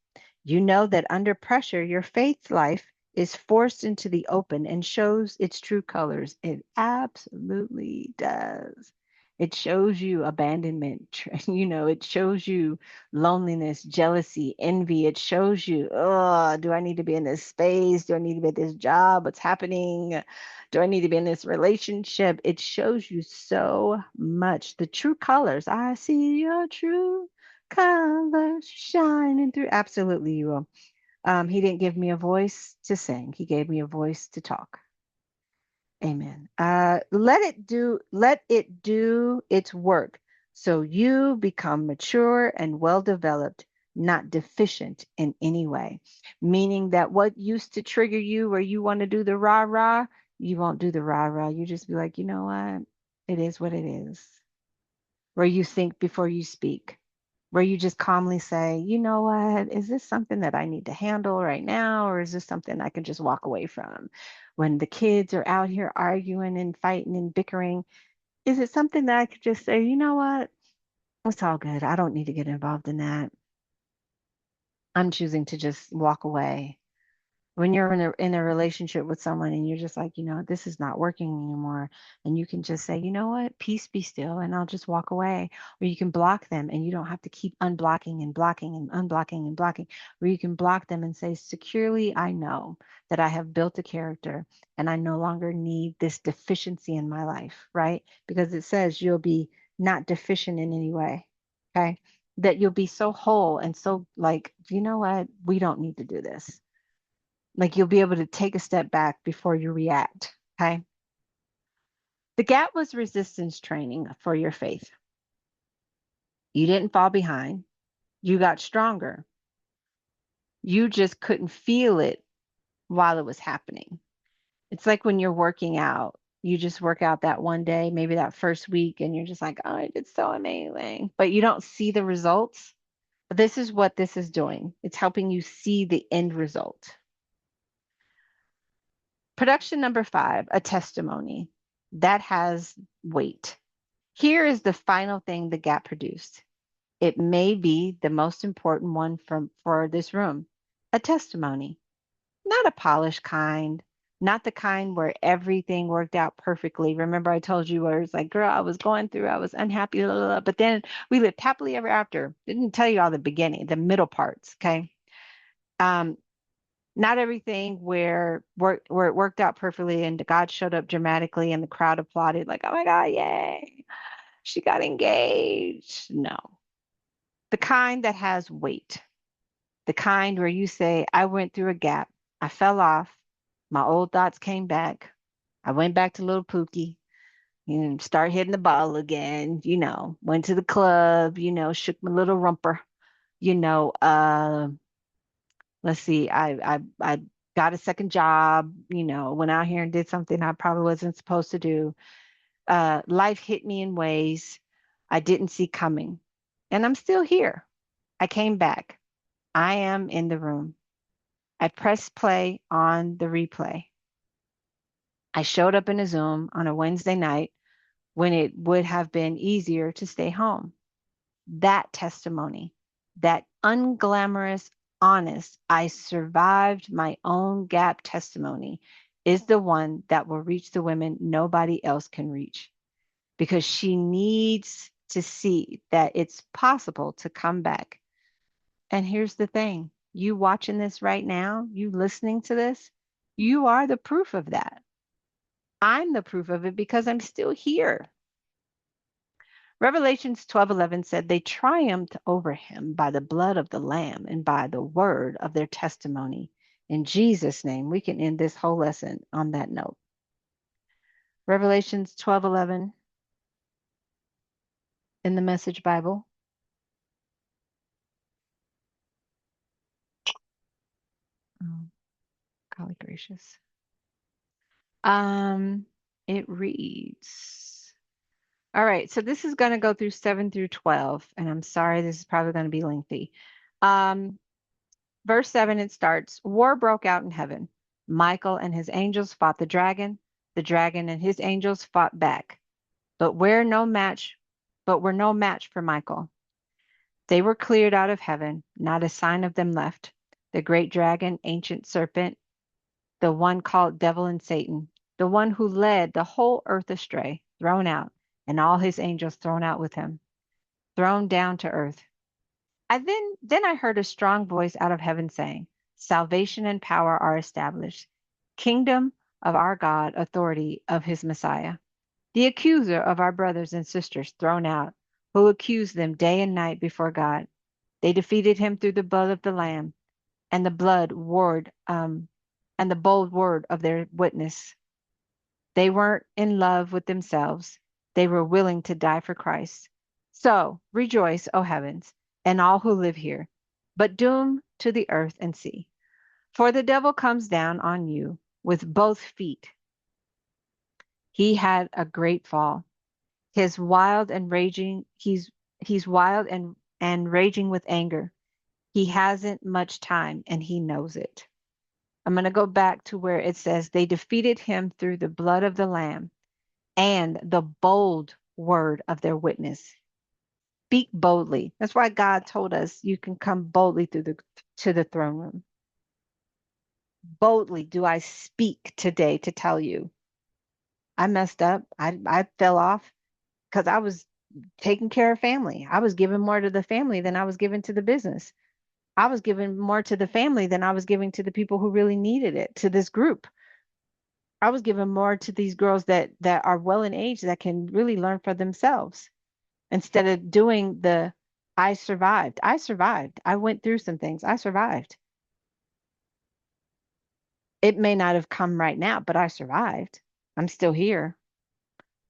you know that under pressure, your faith life is forced into the open and shows its true colors. It absolutely does. It shows you abandonment, it shows you loneliness, jealousy, envy. It shows you, oh, do I need to be in this space? Do I need to be at this job? What's happening? Do I need to be in this relationship? It shows you so much. The true colors. I see your true colors shining through. Absolutely, you will. He didn't give me a voice to sing. He gave me a voice to talk. Amen. Let it do its work so you become mature and well developed, not deficient in any way. Meaning that what used to trigger you where you want to do the rah rah, you won't do the rah rah. You just be like, you know what? It is what it is. Where you think before you speak, where you just calmly say, you know what, is this something that I need to handle right now, or is this something I can just walk away from? When the kids are out here arguing and fighting and bickering, is it something that I could just say, you know what, it's all good. I don't need to get involved in that. I'm choosing to just walk away. When you're in a relationship with someone and you're just like, this is not working anymore, and you can just say, you know what, peace be still, and I'll just walk away. Or you can block them and you don't have to keep unblocking and blocking and unblocking and blocking. Or you can block them and say, securely, I know that I have built a character and I no longer need this deficiency in my life, right? Because it says you'll be not deficient in any way. Okay. That you'll be so whole and so like, you know what, we don't need to do this. Like you'll be able to take a step back before you react. Okay. The gap was resistance training for your faith. You didn't fall behind. You got stronger. You just couldn't feel it while it was happening. It's like when you're working out, you just work out that one day, maybe that first week, and you're just like, oh, I did so amazing. But you don't see the results. This is what this is doing. It's helping you see the end result. Production number 5, a testimony that has weight. Here is the final thing the gap produced. It may be the most important one for this room, a testimony, not a polished kind, not the kind where everything worked out perfectly. Remember, I told you where it's like, girl, I was going through, I was unhappy, blah, blah, blah, but then we lived happily ever after. Didn't tell you all the beginning, the middle parts, okay? Um, Not everything where it worked out perfectly and God showed up dramatically and the crowd applauded, like, oh my God, yay, she got engaged. No, the kind that has weight, the kind where you say, I went through a gap, I fell off, my old thoughts came back, I went back to little Pookie, start hitting the ball again, went to the club, shook my little rumper, you know, uh, let's see, I got a second job, went out here and did something I probably wasn't supposed to do. Life hit me in ways I didn't see coming. And I'm still here. I came back. I am in the room. I pressed play on the replay. I showed up in a Zoom on a Wednesday night when it would have been easier to stay home. That testimony, that unglamorous, honest, I survived my own gap testimony is the one that will reach the women nobody else can reach because she needs to see that it's possible to come back. And here's the thing, you watching this right now, you listening to this, you are the proof of that. I'm the proof of it because I'm still here. Revelations 12:11 said they triumphed over him by the blood of the lamb and by the word of their testimony. In Jesus' name, we can end this whole lesson on that note. Revelations 12:11 in the Message Bible. Oh, golly gracious. It reads. All right, so this is going to go through 7 through 12, and I'm sorry this is probably going to be lengthy. Verse 7, it starts, war broke out in heaven. Michael and his angels fought the dragon. The dragon and his angels fought back, but were no match for Michael. They were cleared out of heaven, not a sign of them left. The great dragon, ancient serpent, the one called devil and Satan, the one who led the whole earth astray, thrown out, and all his angels thrown out with him, thrown down to earth. Then I heard a strong voice out of heaven saying, salvation and power are established, kingdom of our God, authority of his Messiah. The accuser of our brothers and sisters thrown out, who accused them day and night before God. They defeated him through the blood of the Lamb and the and the bold word of their witness. They weren't in love with themselves. They were willing to die for Christ. So rejoice, O heavens, and all who live here, but doom to the earth and sea. For the devil comes down on you with both feet. He had a great fall. He's wild and raging. He's wild and raging with anger. He hasn't much time and he knows it. I'm going to go back to where it says they defeated him through the blood of the Lamb and the bold word of their witness. Speak boldly. That's why God told us you can come boldly to the throne room. Boldly do I speak today to tell you. I messed up. I fell off because I was taking care of family. I was giving more to the family than I was giving to the business. I was giving more to the family than I was giving to the people who really needed it, to this group. I was giving more to these girls that are well in age that can really learn for themselves instead of doing the I survived. I survived. I went through some things. I survived. It may not have come right now, but I survived. I'm still here.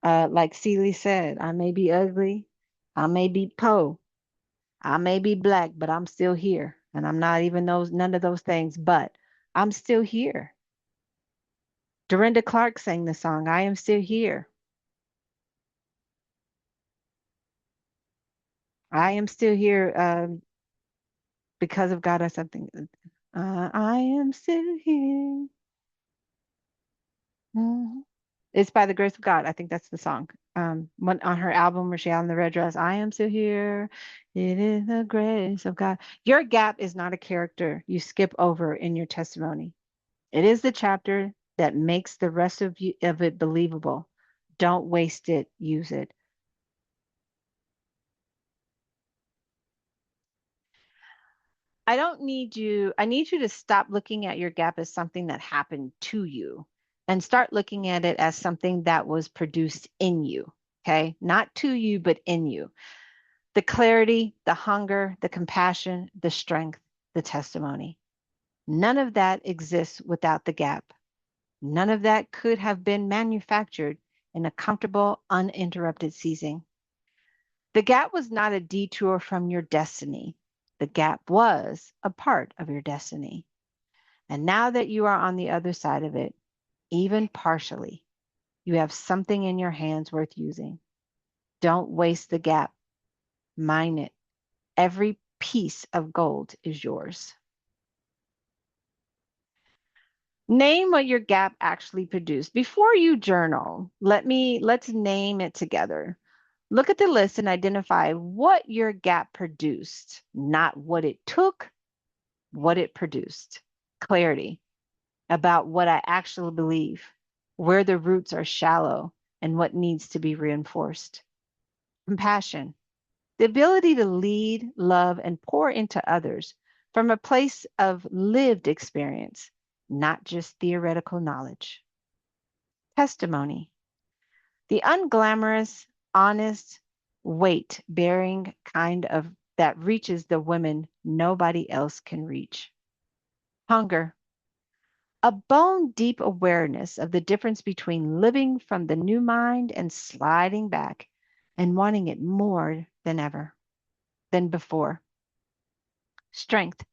Like Celie said, I may be ugly. I may be po. I may be black, but I'm still here. And I'm not even none of those things, but I'm still here. Dorinda Clark sang the song, I am still here. I am still here because of God or something. I am still here. Mhm. It's by the grace of God. I think that's the song. On her album where she had on the red dress, I am still here. It is the grace of God. Your gap is not a character you skip over in your testimony. It is the chapter that makes the rest of it believable. Don't waste it, use it. I need you to stop looking at your gap as something that happened to you and start looking at it as something that was produced in you. Okay. Not to you, but in you. The clarity, the hunger, the compassion, the strength, the testimony. None of that exists without the gap. None of that could have been manufactured in a comfortable, uninterrupted season. The gap was not a detour from your destiny. The gap was a part of your destiny. And now that you are on the other side of it, even partially, You have something in your hands worth using. Don't waste the gap. Mine it. Every piece of gold is yours. Name what your gap actually produced. Before you journal, let's name it together. Look at the list and identify what your gap produced, not what it took, what it produced. Clarity about what I actually believe, where the roots are shallow, and what needs to be reinforced. Compassion, the ability to lead, love, and pour into others from a place of lived experience, not just theoretical knowledge. Testimony, the unglamorous, honest, weight bearing kind of that reaches the women nobody else can reach. Hunger, a bone deep awareness of the difference between living from the new mind and sliding back and wanting it more than ever, than before. Strength,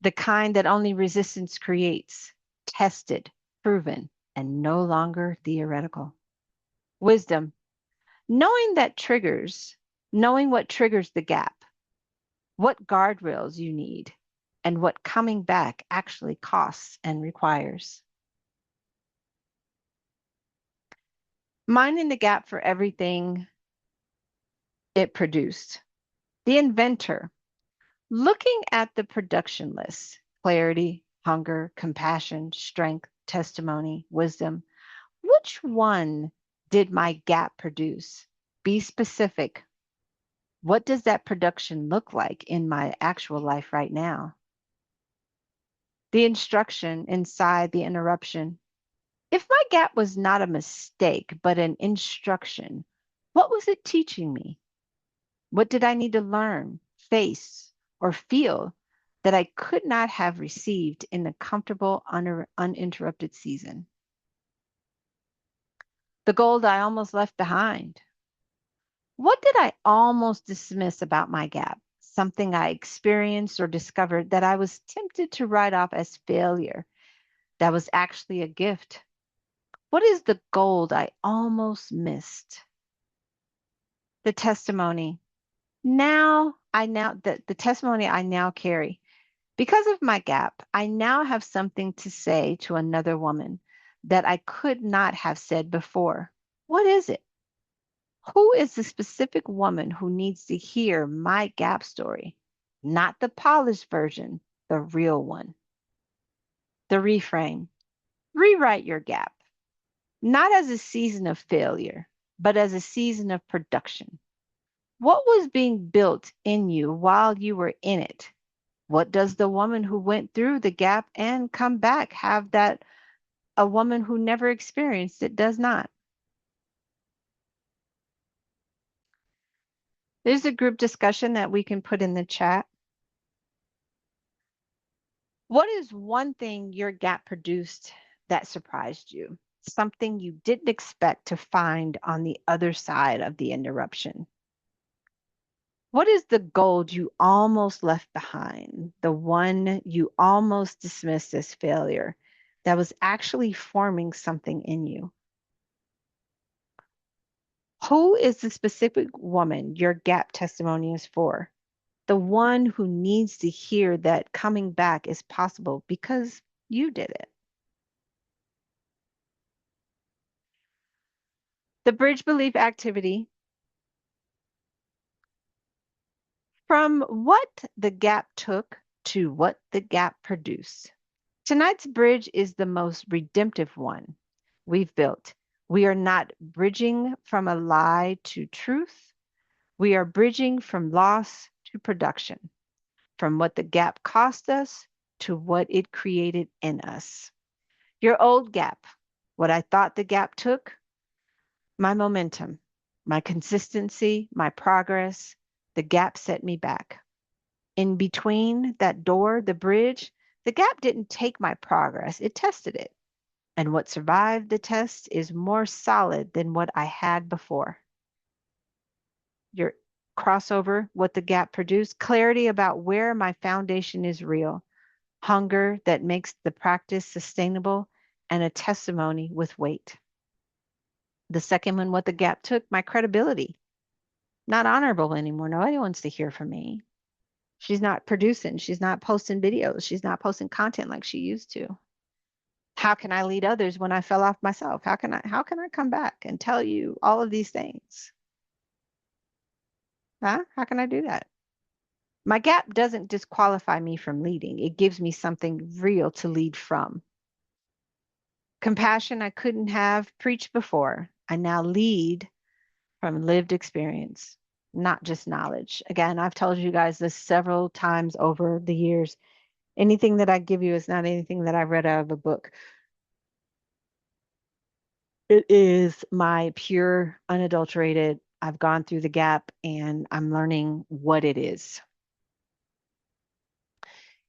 the kind that only resistance creates, tested, proven, and no longer theoretical. Wisdom, knowing what triggers the gap, what guardrails you need, and what coming back actually costs and requires. Minding the gap for everything it produced. The inventor, looking at the production list, clarity, hunger, compassion, strength, testimony, wisdom. Which one did my gap produce? Be specific. What does that production look like in my actual life right now? The instruction inside the interruption. If my gap was not a mistake, but an instruction, what was it teaching me? What did I need to learn, face, or feel that I could not have received in a comfortable, uninterrupted season? The gold I almost left behind. What did I almost dismiss about my gap? Something I experienced or discovered that I was tempted to write off as failure that was actually a gift. What is the gold I almost missed? The testimony. The testimony I now carry. Because of my gap, I now have something to say to another woman that I could not have said before. What is it? Who is the specific woman who needs to hear my gap story? Not the polished version, the real one. The reframe. Rewrite your gap, not as a season of failure, but as a season of production. What was being built in you while you were in it? What does the woman who went through the gap and come back have that a woman who never experienced it does not? There's a group discussion that we can put in the chat. What is one thing your gap produced that surprised you? Something you didn't expect to find on the other side of the interruption. What is the gold you almost left behind? The one you almost dismissed as failure that was actually forming something in you? Who is the specific woman your gap testimony is for? The one who needs to hear that coming back is possible because you did it. The bridge belief activity. From what the gap took to what the gap produced. Tonight's bridge is the most redemptive one we've built. We are not bridging from a lie to truth. We are bridging from loss to production, from what the gap cost us to what it created in us. Your old gap, what I thought the gap took, my momentum, my consistency, my progress, the gap set me back. In between that door, the bridge, the gap didn't take my progress, it tested it. And what survived the test is more solid than what I had before. Your crossover, what the gap produced, clarity about where my foundation is real, hunger that makes the practice sustainable, and a testimony with weight. The second one, what the gap took, my credibility. Not honorable anymore. Nobody wants to hear from me. She's not producing. She's not posting videos. She's not posting content like she used to. How can I lead others when I fell off myself? How can I come back and tell you all of these things? Huh? How can I do that? My gap doesn't disqualify me from leading. It gives me something real to lead from. Compassion I couldn't have preached before. I now lead from lived experience, not just knowledge. Again, I've told you guys this several times over the years. Anything that I give you is not anything that I read out of a book. It is my pure, unadulterated. I've gone through the gap and I'm learning what it is.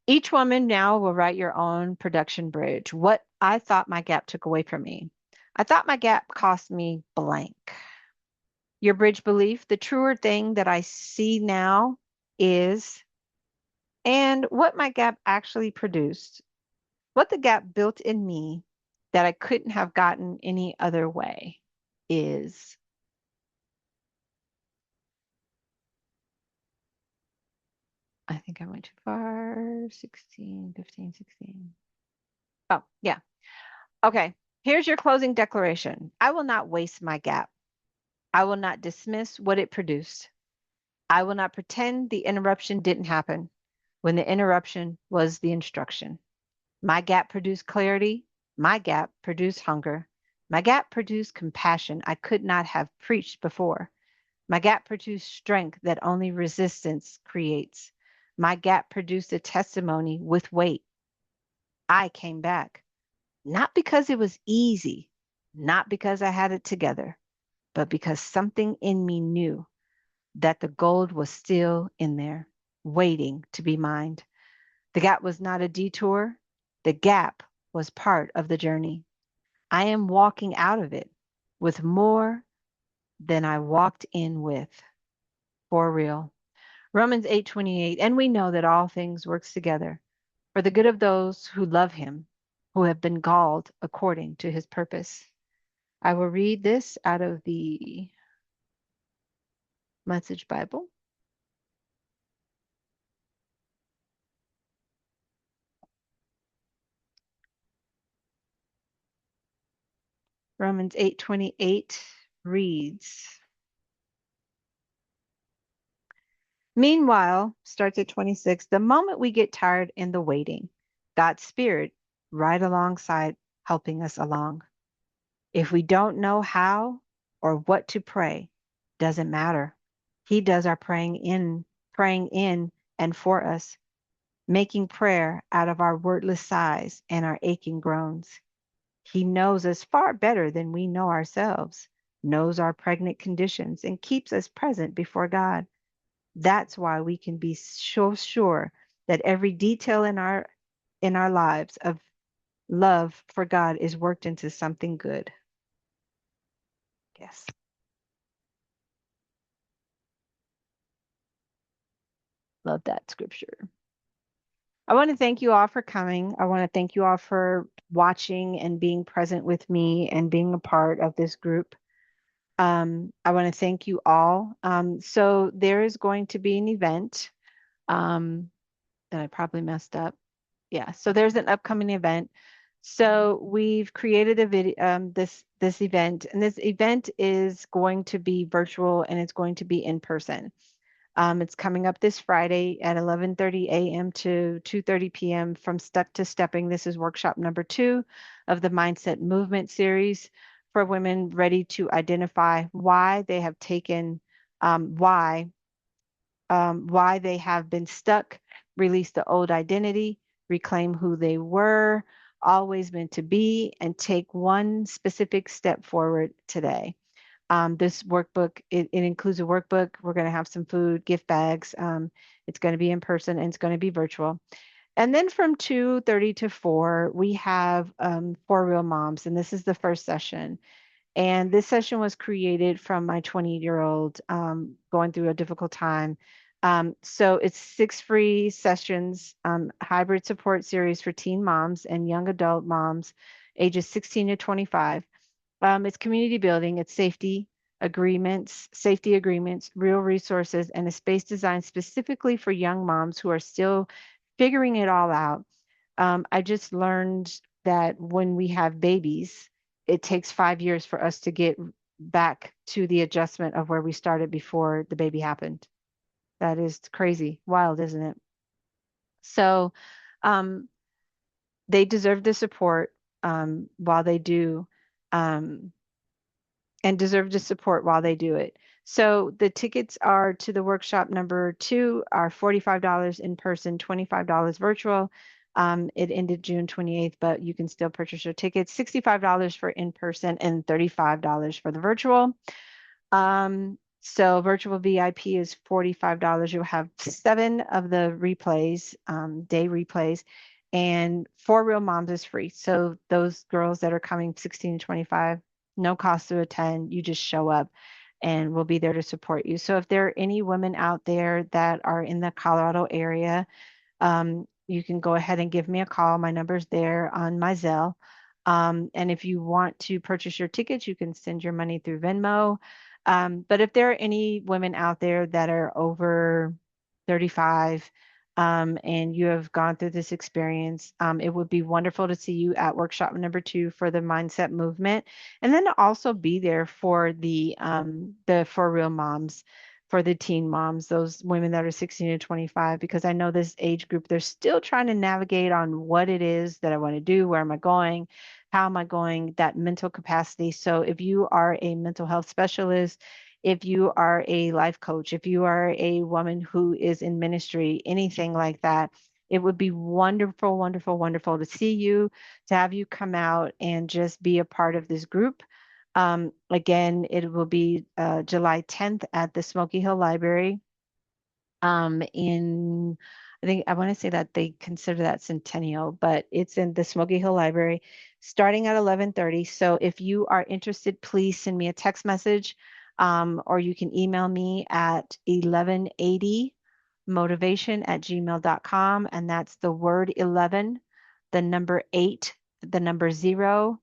Each woman now will write your own production bridge. What I thought my gap took away from me. I thought my gap cost me blank. Your bridge belief, the truer thing that I see now is, and what my gap actually produced, what the gap built in me that I couldn't have gotten any other way is. I think I went too far. 16, 15, 16. Oh, yeah. Okay. Here's your closing declaration. I will not waste my gap. I will not dismiss what it produced. I will not pretend the interruption didn't happen when the interruption was the instruction. My gap produced clarity. My gap produced hunger. My gap produced compassion I could not have preached before. My gap produced strength that only resistance creates. My gap produced a testimony with weight. I came back, not because it was easy, not because I had it together, but because something in me knew that the gold was still in there, waiting to be mined. The gap was not a detour. The gap was part of the journey. I am walking out of it with more than I walked in with, for real. Romans 8:28, and we know that all things works together for the good of those who love him, who have been called according to his purpose. I will read this out of the Message Bible. Romans 8:28 reads, meanwhile, starts at 26, the moment we get tired in the waiting, God's Spirit right alongside helping us along. If we don't know how or what to pray, doesn't matter. He does our praying in and for us, making prayer out of our wordless sighs and our aching groans. He knows us far better than we know ourselves, knows our pregnant conditions, and keeps us present before God. That's why we can be so sure that every detail in our lives of love for God is worked into something good. Yes. Love that scripture. I want to thank you all for coming. I want to thank you all for watching and being present with me and being a part of this group. I want to thank you all. So there is going to be an event that I probably messed up. Yeah, so there's an upcoming event. So we've created a video, this event, and this event is going to be virtual and it's going to be in person. It's coming up this Friday at 11:30 a.m. to 2:30 p.m. from Stuck to Stepping. This is workshop number 2 of the Mindset Movement series for women ready to identify why they have taken, why they have been stuck, release the old identity, reclaim who they were, always meant to be, and take one specific step forward today. This workbook, it includes a workbook. We're going to have some food, gift bags. It's going to be in person and it's going to be virtual. And then from 2:30 to 4, we have For Real Moms, and this is the first session. And this session was created from my 20-year-old going through a difficult time. So it's 6 free sessions, hybrid support series for teen moms and young adult moms, ages 16 to 25. It's community building, it's safety agreements, real resources, and a space designed specifically for young moms who are still figuring it all out. I just learned that when we have babies, it takes 5 years for us to get back to the adjustment of where we started before the baby happened. That is crazy, wild, isn't it? So, um, they deserve the support while they do. Um, and deserve to support while they do it. So the tickets are to the workshop number 2 are $45 in person, $25 virtual. It ended June 28th, but you can still purchase your tickets. $65 for in person and $35 for the virtual. So virtual VIP is $45. You'll have 7 of the replays, day replays, and 4 Real Moms is free. So those girls that are coming 16 to 25, no cost to attend. You just show up and we'll be there to support you. So if there are any women out there that are in the Colorado area, you can go ahead and give me a call. My number's there on my Zelle. And if you want to purchase your tickets, you can send your money through Venmo. But if there are any women out there that are over 35, and you have gone through this experience, it would be wonderful to see you at workshop number 2 for the mindset movement, and then to also be there for the for real moms, for the teen moms, those women that are 16 to 25, because I know this age group, they're still trying to navigate on what it is that I want to do, where am I going, how am I going, that mental capacity. So if you are a mental health specialist, if you are a life coach, if you are a woman who is in ministry, anything like that, it would be wonderful, wonderful, wonderful to see you, to have you come out and just be a part of this group. Again, it will be July 10th at the Smoky Hill Library. In I think I want to say that they consider that Centennial, but it's in the Smoky Hill Library starting at 11:30. So if you are interested, please send me a text message, or you can email me at 1180 motivation@gmail.com. And that's the word 11, the number 8, the number 0,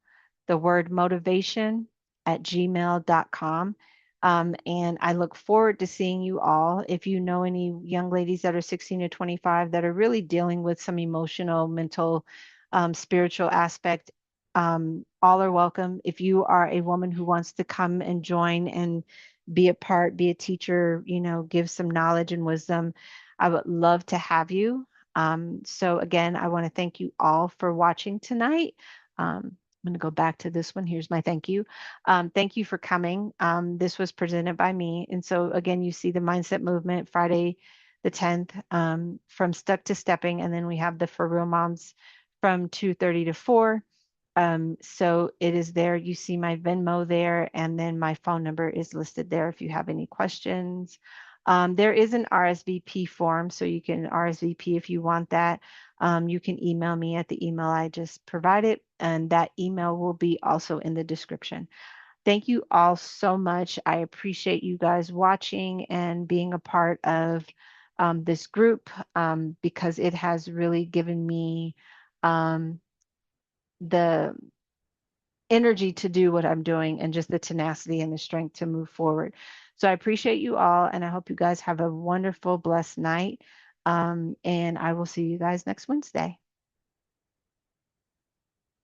the word motivation at gmail.com. And I look forward to seeing you all. If you know any young ladies that are 16 to 25 that are really dealing with some emotional, mental, spiritual aspect, all are welcome. If you are a woman who wants to come and join and be a part, be a teacher, give some knowledge and wisdom, I would love to have you. So again, I want to thank you all for watching tonight. I'm going to go back to this one. Here's my thank you. Thank you for coming. This was presented by me. And so again, you see the mindset movement Friday the 10th, from stuck to stepping. And then we have the For Real Moms from 2:30 to 4. So it is there. You see my Venmo there, and then my phone number is listed there if you have any questions. There is an RSVP form, so you can RSVP if you want that. You can email me at the email I just provided, and that email will be also in the description. Thank you all so much. I appreciate you guys watching and being a part of this group, because it has really given me um, the energy to do what I'm doing and just the tenacity and the strength to move forward. So I appreciate you all, and I hope you guys have a wonderful, blessed night. And I will see you guys next Wednesday.